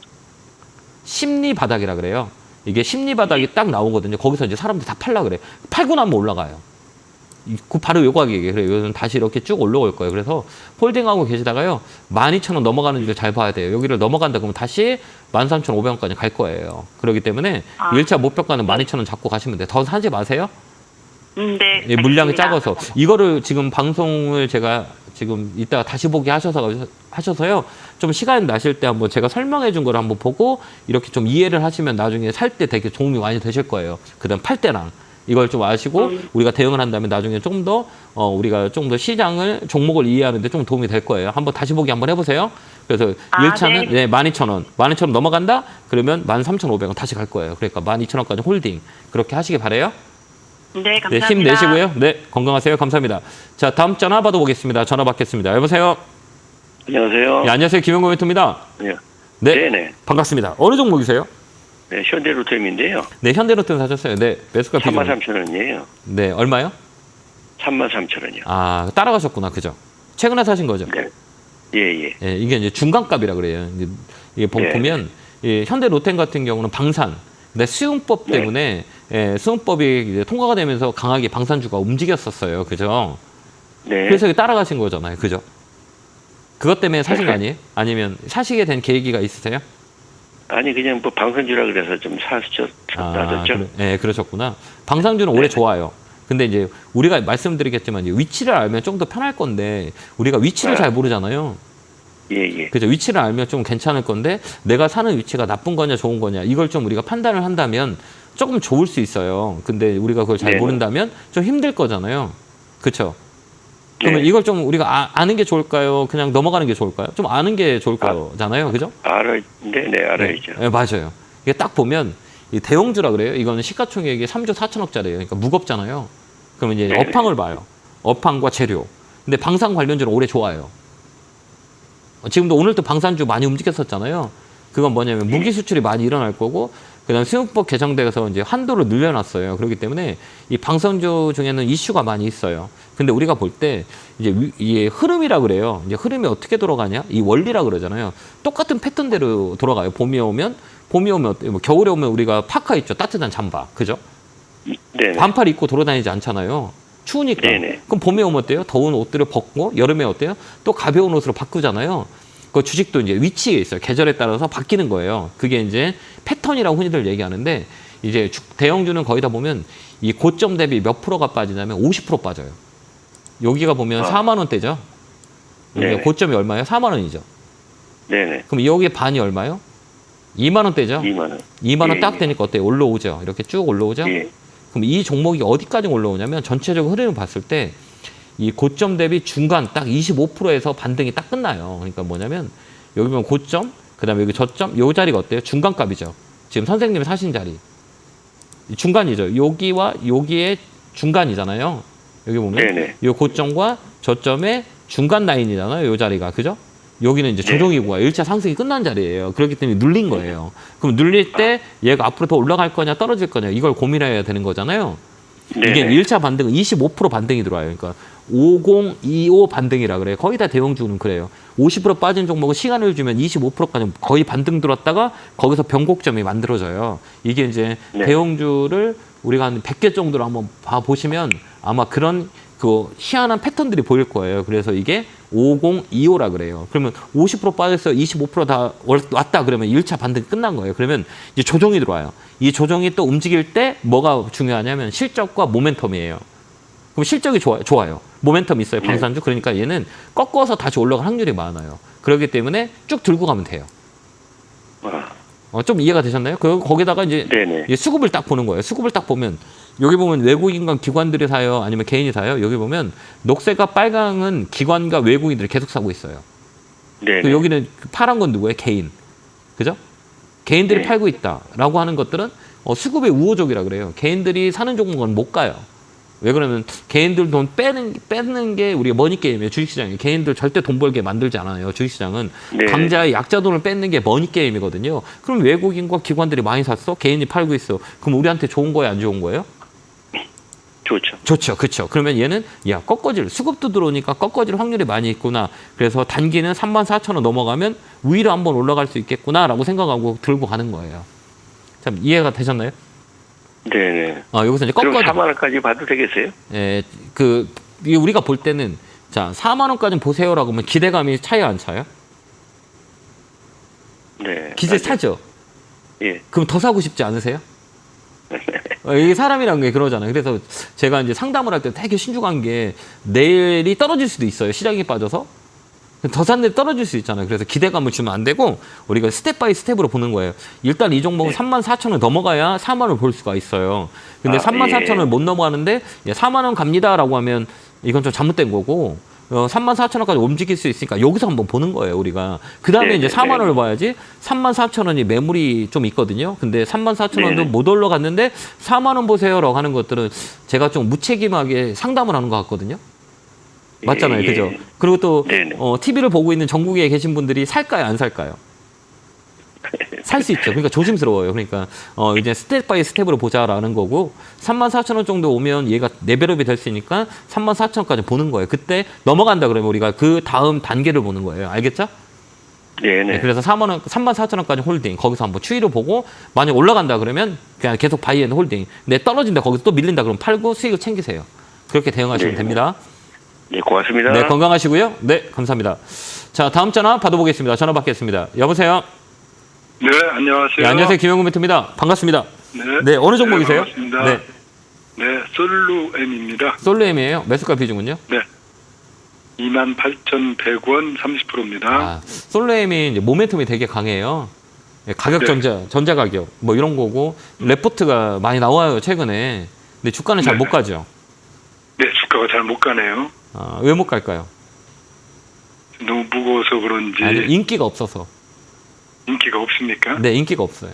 [SPEAKER 1] 심리 바닥이라 그래요. 이게 심리 바닥이 딱 나오거든요. 거기서 이제 사람들이 다 팔라 그래. 팔고 나면 올라가요. 바로 요 가격이에요. 그래요. 요즘 다시 이렇게 쭉 올라올 거예요. 그래서 홀딩하고 계시다가요. 12,000원 넘어가는 줄 잘 봐야 돼요. 여기를 넘어간다 그러면 다시 13,500원까지 갈 거예요. 그렇기 때문에 1차 목표가는 12,000원 잡고 가시면 돼요. 더 사지 마세요.
[SPEAKER 5] 네.
[SPEAKER 1] 예, 물량이
[SPEAKER 5] 알겠습니다.
[SPEAKER 1] 작아서. 이거를 지금 방송을 제가 지금 이따가 다시 보기 하셔서요. 좀 시간 나실 때 한번 제가 설명해 준 걸 한번 보고 이렇게 좀 이해를 하시면 나중에 살 때 되게 도움이 많이 되실 거예요. 그다음 팔 때랑. 이걸 좀 아시고 우리가 대응을 한다면 나중에 좀 더 우리가 좀 더 시장을 종목을 이해하는데 좀 도움이 될 거예요. 한번 다시 보기 한번 해보세요. 그래서 1차는
[SPEAKER 5] 네.
[SPEAKER 1] 12,000원, 12,000원 넘어간다? 그러면 13,500원 다시 갈 거예요. 그러니까 12,000원까지 홀딩. 그렇게 하시기 바래요.
[SPEAKER 5] 네,
[SPEAKER 1] 네,
[SPEAKER 5] 감사합니다.
[SPEAKER 1] 힘내시고요. 네, 건강하세요. 감사합니다. 자, 다음 전화 받아보겠습니다. 전화 받겠습니다. 여보세요?
[SPEAKER 6] 안녕하세요.
[SPEAKER 1] 네, 안녕하세요. 김영구 멘토입니다.
[SPEAKER 6] 네.
[SPEAKER 1] 네,
[SPEAKER 6] 네네.
[SPEAKER 1] 반갑습니다. 어느 종목이세요?
[SPEAKER 6] 네, 현대로템인데요.
[SPEAKER 1] 네, 현대로템 사셨어요. 네, 매수가 비중.
[SPEAKER 6] 33,000원이에요.
[SPEAKER 1] 네, 얼마요?
[SPEAKER 6] 33,000원이요.
[SPEAKER 1] 따라가셨구나. 그죠? 최근에 사신 거죠?
[SPEAKER 6] 네. 예.
[SPEAKER 1] 예, 이게 이제 중간값이라 그래요. 이게
[SPEAKER 6] 네.
[SPEAKER 1] 보면 이 현대로템 같은 경우는 방산, 근데 수용법
[SPEAKER 6] 네.
[SPEAKER 1] 때문에 수용법이 이제 통과가 되면서 강하게 방산주가 움직였었어요. 그죠?
[SPEAKER 6] 네.
[SPEAKER 1] 그래서 이게 따라가신 거잖아요. 그죠? 그것 때문에 사신 거 아니에요? 아니면 사시게 된 계기가 있으세요?
[SPEAKER 6] 아니 그냥 뭐 방산주라 그래서 좀 놔뒀죠.
[SPEAKER 1] 네, 그러셨구나. 방산주는 오래 좋아요. 근데 이제 우리가 말씀드리겠지만 이제 위치를 알면 좀 더 편할 건데 우리가 위치를 잘 모르잖아요.
[SPEAKER 6] 예.
[SPEAKER 1] 그죠? 위치를 알면 좀 괜찮을 건데 내가 사는 위치가 나쁜 거냐 좋은 거냐 이걸 좀 우리가 판단을 한다면 조금 좋을 수 있어요. 근데 우리가 그걸 잘
[SPEAKER 6] 네네.
[SPEAKER 1] 모른다면 좀 힘들 거잖아요. 그렇죠? 그러면
[SPEAKER 6] 네.
[SPEAKER 1] 이걸 좀 우리가 아는 게 좋을까요? 그냥 넘어가는 게 좋을까요? 좀 아는 게 좋을 거잖아요. 그죠?
[SPEAKER 6] 네네, 알아야죠.
[SPEAKER 1] 네, 맞아요. 이게 딱 보면 이 대형주라 그래요. 이거는 시가총액이 3조 4천억짜리예요. 그러니까 무겁잖아요. 그러면 이제
[SPEAKER 6] 네네.
[SPEAKER 1] 업황을 봐요. 업황과 재료. 근데 방산 관련주는 오래 좋아요. 지금도 오늘도 방산주 많이 움직였었잖아요. 그건 뭐냐면 무기 수출이 많이 일어날 거고 그다음 수용법 개정돼서 이제 한도를 늘려놨어요. 그렇기 때문에 이 방산주 중에는 이슈가 많이 있어요. 근데 우리가 볼 때 이제 이게 흐름이라 그래요. 이제 흐름이 어떻게 돌아가냐? 이 원리라 그러잖아요. 똑같은 패턴대로 돌아가요. 봄이 오면 어때요? 뭐 겨울에 오면 우리가 파카 있죠. 따뜻한 잠바. 그죠?
[SPEAKER 6] 네네.
[SPEAKER 1] 반팔 입고 돌아다니지 않잖아요. 추우니까.
[SPEAKER 6] 네네.
[SPEAKER 1] 그럼 봄에 오면 어때요? 더운 옷들을 벗고 여름에 어때요? 또 가벼운 옷으로 바꾸잖아요. 그 주식도 이제 위치에 있어요. 계절에 따라서 바뀌는 거예요. 그게 이제 패턴이라고 흔히들 얘기하는데 이제 대형주는 거의 다 보면 이 고점 대비 몇 프로가 빠지냐면 50% 빠져요. 여기가 보면 4만 원대죠. 여기가
[SPEAKER 6] 네네.
[SPEAKER 1] 고점이 얼마예요? 4만 원이죠.
[SPEAKER 6] 네네.
[SPEAKER 1] 그럼 여기에 반이 얼마요? 2만 원대죠.
[SPEAKER 6] 2만 원.
[SPEAKER 1] 2만 원
[SPEAKER 6] 예,
[SPEAKER 1] 딱
[SPEAKER 6] 예.
[SPEAKER 1] 되니까 어때요? 올라오죠. 이렇게 쭉 올라오죠.
[SPEAKER 6] 예.
[SPEAKER 1] 그럼 이 종목이 어디까지 올라오냐면 전체적으로 흐름을 봤을 때 이 고점 대비 중간 딱 25%에서 반등이 딱 끝나요. 그러니까 뭐냐면 여기 보면 고점, 그다음에 여기 저점, 요 자리가 어때요? 중간값이죠. 지금 선생님이 사신 자리. 중간이죠. 여기와 여기의 중간이잖아요. 여기 보면
[SPEAKER 6] 네네.
[SPEAKER 1] 요 고점과 저점의 중간 라인이잖아요. 요 자리가. 그죠? 여기는 이제 조정이고요. 1차 상승이 끝난 자리예요. 그렇기 때문에 눌린 거예요. 그럼 눌릴 때 얘가 앞으로 더 올라갈 거냐 떨어질 거냐 이걸 고민해야 되는 거잖아요. 이게
[SPEAKER 6] 네네.
[SPEAKER 1] 1차 반등은 25% 반등이 들어와요. 그러니까 5025 반등이라 그래요. 거의 다 대형주는 그래요. 50% 빠진 종목은 시간을 주면 25%까지 거의 반등 들었다가 거기서 변곡점이 만들어져요. 이게 이제
[SPEAKER 6] 네.
[SPEAKER 1] 대형주를 우리가 한 100개 정도로 한번 봐보시면 아마 그런 그 희한한 패턴들이 보일 거예요. 그래서 이게 5025라 그래요. 그러면 50% 빠졌어요. 25%다 왔다 그러면 1차 반등이 끝난 거예요. 그러면 이제 조정이 들어와요. 이 조정이 또 움직일 때 뭐가 중요하냐면 실적과 모멘텀이에요. 그럼 실적이 좋아요. 모멘텀 있어요. 방산주. 그러니까 얘는 꺾어서 다시 올라갈 확률이 많아요. 그렇기 때문에 쭉 들고 가면 돼요. 좀 이해가 되셨나요? 거기다가 이제
[SPEAKER 6] 네네.
[SPEAKER 1] 이 수급을 딱 보는 거예요. 수급을 딱 보면 여기 보면 외국인과 기관들이 사요? 아니면 개인이 사요? 여기 보면 녹색과 빨강은 기관과 외국인들이 계속 사고 있어요.
[SPEAKER 6] 네네.
[SPEAKER 1] 여기는 파란 건 누구예요? 개인. 그죠? 개인들이
[SPEAKER 6] 네.
[SPEAKER 1] 팔고 있다라고 하는 것들은 수급의 우호적이라 그래요. 개인들이 사는 종목은 못 가요. 왜 그러면 개인들 돈 빼는 게 우리가 머니게임이에요. 주식시장이. 개인들 절대 돈 벌게 만들지 않아요. 주식시장은.
[SPEAKER 6] 네.
[SPEAKER 1] 강자의 약자 돈을 뺏는 게 머니게임이거든요. 그럼 외국인과 기관들이 많이 샀어? 개인이 팔고 있어. 그럼 우리한테 좋은 거예요? 안 좋은 거예요?
[SPEAKER 6] 좋죠.
[SPEAKER 1] 좋죠. 그렇죠. 그러면 얘는 꺾어질 수급도 들어오니까 꺾어질 확률이 많이 있구나. 그래서 단기는 34,000원 넘어가면 위로 한번 올라갈 수 있겠구나라고 생각하고 들고 가는 거예요. 참 이해가 되셨나요?
[SPEAKER 6] 네네.
[SPEAKER 1] 여기서 이제
[SPEAKER 6] 그럼
[SPEAKER 1] 꺾어져.
[SPEAKER 6] 4만 원까지 봐도 되겠어요?
[SPEAKER 1] 이게 우리가 볼 때는 자 4만 원까지는 보세요라고 하면 기대감이 차요 안 차요?
[SPEAKER 6] 네.
[SPEAKER 1] 기대 차죠.
[SPEAKER 6] 예.
[SPEAKER 1] 그럼 더 사고 싶지 않으세요? 이게 사람이란 게 그러잖아요. 그래서 제가 이제 상담을 할 때 되게 신중한 게 내일이 떨어질 수도 있어요. 시장이 빠져서. 더 샀는데 떨어질 수 있잖아요. 그래서 기대감을 주면 안 되고 우리가 스텝 바이 스텝으로 보는 거예요. 일단 이 종목은 34,000원 넘어가야 4만 원을 볼 수가 있어요. 근데 34,000원을 못 넘어가는데 4만 원 갑니다라고 하면 이건 좀 잘못된 거고 34,000원까지 움직일 수 있으니까 여기서 한번 보는 거예요, 우리가. 그 다음에 이제 4만 원을 봐야지 34,000원이 매물이 좀 있거든요. 근데 34,000원도 못 올라갔는데 4만 원 보세요라고 하는 것들은 제가 좀 무책임하게 상담을 하는 것 같거든요. 맞잖아요.
[SPEAKER 6] 예.
[SPEAKER 1] 그죠? 그리고 또
[SPEAKER 6] 네네.
[SPEAKER 1] TV를 보고 있는 전국에 계신 분들이 살까요? 안 살까요? 살 수 있죠. 그러니까 조심스러워요. 그러니까 이제 스텝 바이 스텝으로 보자라는 거고 34,000원 정도 오면 얘가 레벨업이 될 수 있으니까 34,000원까지 보는 거예요. 그때 넘어간다 그러면 우리가 그 다음 단계를 보는 거예요. 알겠죠?
[SPEAKER 6] 네네.
[SPEAKER 1] 그래서 34,000원까지 홀딩. 거기서 한번 추이를 보고 만약 올라간다 그러면 그냥 계속 바이앤 홀딩. 근데 떨어진다 거기서 또 밀린다 그러면 팔고 수익을 챙기세요. 그렇게 대응하시면
[SPEAKER 6] 네.
[SPEAKER 1] 됩니다.
[SPEAKER 6] 네, 고맙습니다.
[SPEAKER 1] 네, 건강하시고요. 네, 감사합니다. 자, 다음 전화 받아보겠습니다. 전화 받겠습니다. 여보세요?
[SPEAKER 3] 네, 안녕하세요.
[SPEAKER 1] 네, 안녕하세요. 김영구 멘토입니다. 반갑습니다.
[SPEAKER 3] 네,
[SPEAKER 1] 네, 어느 종목이세요?
[SPEAKER 3] 반갑습니다.
[SPEAKER 1] 네,
[SPEAKER 3] 네, 솔루엠입니다.
[SPEAKER 1] 솔루엠이에요. 매수가 비중은요?
[SPEAKER 3] 네. 28,100원 30%입니다.
[SPEAKER 1] 아, 솔루엠이 이제 모멘텀이 되게 강해요. 예, 가격
[SPEAKER 3] 네.
[SPEAKER 1] 전자 가격 뭐 이런 거고 레포트가 많이 나와요 최근에. 근데 주가는 잘
[SPEAKER 3] 네.
[SPEAKER 1] 못 가죠.
[SPEAKER 3] 네, 주가가 잘 못 가네요.
[SPEAKER 1] 아, 왜 못 갈까요?
[SPEAKER 3] 너무 무거워서 그런지
[SPEAKER 1] 아니, 인기가 없어서.
[SPEAKER 3] 인기가 없습니까?
[SPEAKER 1] 네, 인기가 없어요.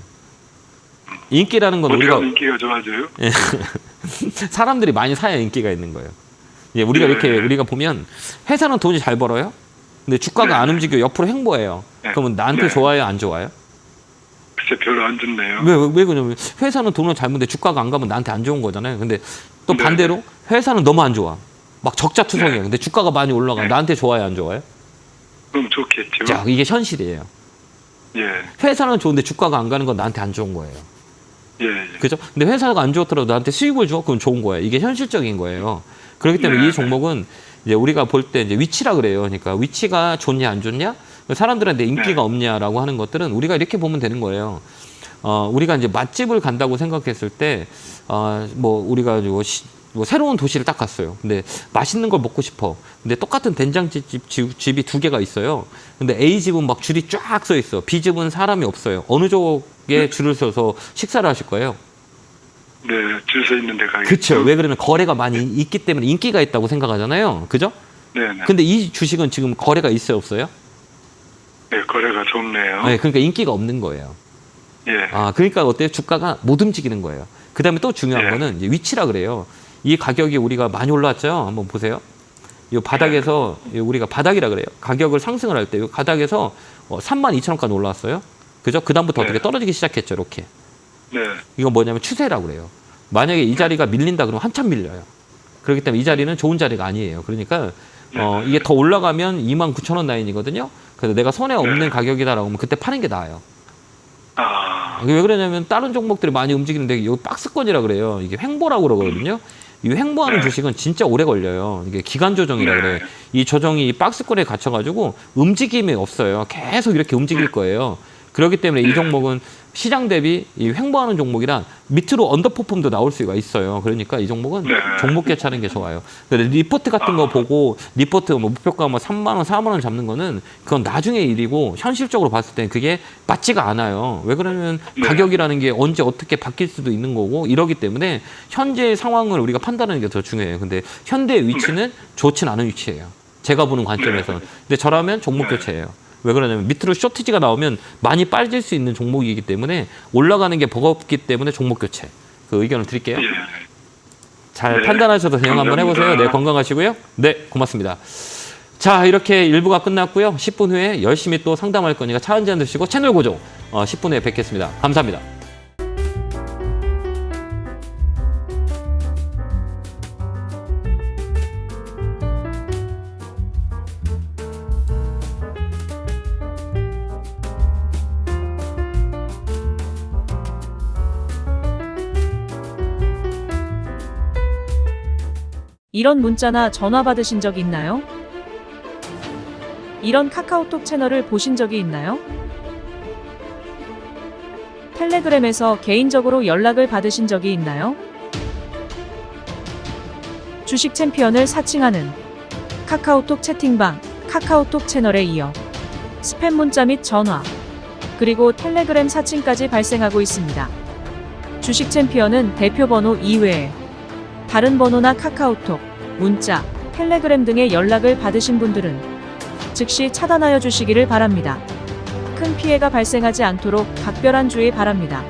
[SPEAKER 1] 인기라는 건
[SPEAKER 3] 어떻게
[SPEAKER 1] 우리가
[SPEAKER 3] 하면 인기가 좋아져요?
[SPEAKER 1] 사람들이 많이 사야 인기가 있는 거예요. 예, 우리가
[SPEAKER 3] 네.
[SPEAKER 1] 이렇게 우리가 보면 회사는 돈이 잘 벌어요. 근데 주가가
[SPEAKER 3] 네.
[SPEAKER 1] 안 움직여 옆으로 횡보해요.
[SPEAKER 3] 네.
[SPEAKER 1] 그러면 나한테
[SPEAKER 3] 네.
[SPEAKER 1] 좋아요, 안 좋아요?
[SPEAKER 3] 글쎄 별로 안 좋네요.
[SPEAKER 1] 왜 그러냐면 회사는 돈을 잘 버는데 주가가 안 가면 나한테 안 좋은 거잖아요. 근데 또
[SPEAKER 3] 네.
[SPEAKER 1] 반대로 회사는 너무 안 좋아. 막 적자투성이야. 근데 주가가 많이 올라가.
[SPEAKER 3] 네.
[SPEAKER 1] 나한테 좋아요, 안 좋아요?
[SPEAKER 3] 그럼 좋겠죠.
[SPEAKER 1] 자, 이게 현실이에요.
[SPEAKER 3] 예,
[SPEAKER 1] 회사는 좋은데 주가가 안 가는 건 나한테 안 좋은 거예요.
[SPEAKER 3] 예, 예.
[SPEAKER 1] 그죠? 근데 회사가 안 좋더라도 나한테 수익을 줘? 그건 좋은 거예요. 이게 현실적인 거예요. 그렇기 때문에
[SPEAKER 3] 네.
[SPEAKER 1] 이 종목은 이제 우리가 볼 때 이제 위치라 그래요. 그러니까 위치가 좋냐 안 좋냐? 사람들한테 인기가
[SPEAKER 3] 네.
[SPEAKER 1] 없냐라고 하는 것들은 우리가 이렇게 보면 되는 거예요. 우리가 이제 맛집을 간다고 생각했을 때, 뭐 우리가 뭐 새로운 도시를 딱 갔어요. 근데 맛있는 걸 먹고 싶어. 근데 똑같은 된장집이 두 개가 있어요. 근데 A 집은 막 줄이 쫙 서 있어. B 집은 사람이 없어요. 어느 쪽에 줄을 서서 식사를 하실 거예요?
[SPEAKER 3] 네, 줄 서 있는 데 가겠죠.
[SPEAKER 1] 그렇죠. 왜 그러면 거래가 많이 있기 때문에 인기가 있다고 생각하잖아요. 그죠?
[SPEAKER 3] 네, 네.
[SPEAKER 1] 근데 이 주식은 지금 거래가 있어요, 없어요?
[SPEAKER 3] 네, 거래가 좁네요.
[SPEAKER 1] 네, 그러니까 인기가 없는 거예요.
[SPEAKER 3] 예,
[SPEAKER 1] 그러니까 어때요? 주가가 못 움직이는 거예요. 그 다음에 또 중요한
[SPEAKER 3] 네.
[SPEAKER 1] 거는 이제 위치라 그래요. 이 가격이 우리가 많이 올랐죠? 한번 보세요. 이 바닥에서, 우리가 바닥이라 그래요. 가격을 상승을 할 때, 이 바닥에서 32,000원까지 올라왔어요. 그죠? 그다음부터
[SPEAKER 3] 네.
[SPEAKER 1] 어떻게 떨어지기 시작했죠, 이렇게.
[SPEAKER 3] 네,
[SPEAKER 1] 이건 뭐냐면 추세라고 그래요. 만약에 이 자리가 밀린다 그러면 한참 밀려요. 그렇기 때문에 이 자리는 좋은 자리가 아니에요. 그러니까 이게 더 올라가면 29,000원 라인이거든요. 그래서 내가 손에 없는
[SPEAKER 3] 네.
[SPEAKER 1] 가격이다라고 하면 그때 파는 게 나아요.
[SPEAKER 3] 아,
[SPEAKER 1] 왜 그러냐면 다른 종목들이 많이 움직이는데 여기 박스권이라 그래요. 이게 횡보라고 그러거든요. 이 횡보하는
[SPEAKER 3] 네.
[SPEAKER 1] 주식은 진짜 오래 걸려요. 이게 기간 조정이라
[SPEAKER 3] 네.
[SPEAKER 1] 그래요. 이 조정이 박스권에 갇혀가지고 움직임이 없어요. 계속 이렇게 움직일 거예요. 그렇기 때문에 이 종목은 시장 대비 이 횡보하는 종목이라 밑으로 언더퍼폼도 나올 수가 있어요. 그러니까 이 종목은
[SPEAKER 3] 네.
[SPEAKER 1] 종목 개차는 게 좋아요. 근데 리포트 같은 거 보고 리포트 뭐 목표가 뭐 3만 원, 4만 원 잡는 거는 그건 나중에 일이고 현실적으로 봤을 때는 그게 맞지가 않아요. 왜 그러면
[SPEAKER 3] 네.
[SPEAKER 1] 가격이라는 게 언제 어떻게 바뀔 수도 있는 거고 이러기 때문에 현재 상황을 우리가 판단하는 게 더 중요해요. 근데 현대의 위치는 좋진 않은 위치예요. 제가 보는 관점에서는. 근데 저라면 종목 교체예요. 왜 그러냐면 밑으로 쇼티지가 나오면 많이 빠질 수 있는 종목이기 때문에 올라가는 게 버겁기 때문에 종목 교체. 그 의견을 드릴게요.
[SPEAKER 3] 예.
[SPEAKER 1] 잘
[SPEAKER 3] 네.
[SPEAKER 1] 판단하셔서 대응 한번
[SPEAKER 3] 감사합니다.
[SPEAKER 1] 해보세요. 네, 건강하시고요. 네, 고맙습니다. 자, 이렇게 1부가 끝났고요. 10분 후에 열심히 또 상담할 거니까 차 한잔 드시고 채널 고정 10분 후에 뵙겠습니다. 감사합니다.
[SPEAKER 7] 이런 문자나 전화 받으신 적 있나요? 이런 카카오톡 채널을 보신 적이 있나요? 텔레그램에서 개인적으로 연락을 받으신 적이 있나요? 주식 챔피언을 사칭하는 카카오톡 채팅방, 카카오톡 채널에 이어 스팸 문자 및 전화, 그리고 텔레그램 사칭까지 발생하고 있습니다. 주식 챔피언은 대표 번호 이외에 다른 번호나 카카오톡, 문자, 텔레그램 등의 연락을 받으신 분들은 즉시 차단하여 주시기를 바랍니다. 큰 피해가 발생하지 않도록 각별한 주의 바랍니다.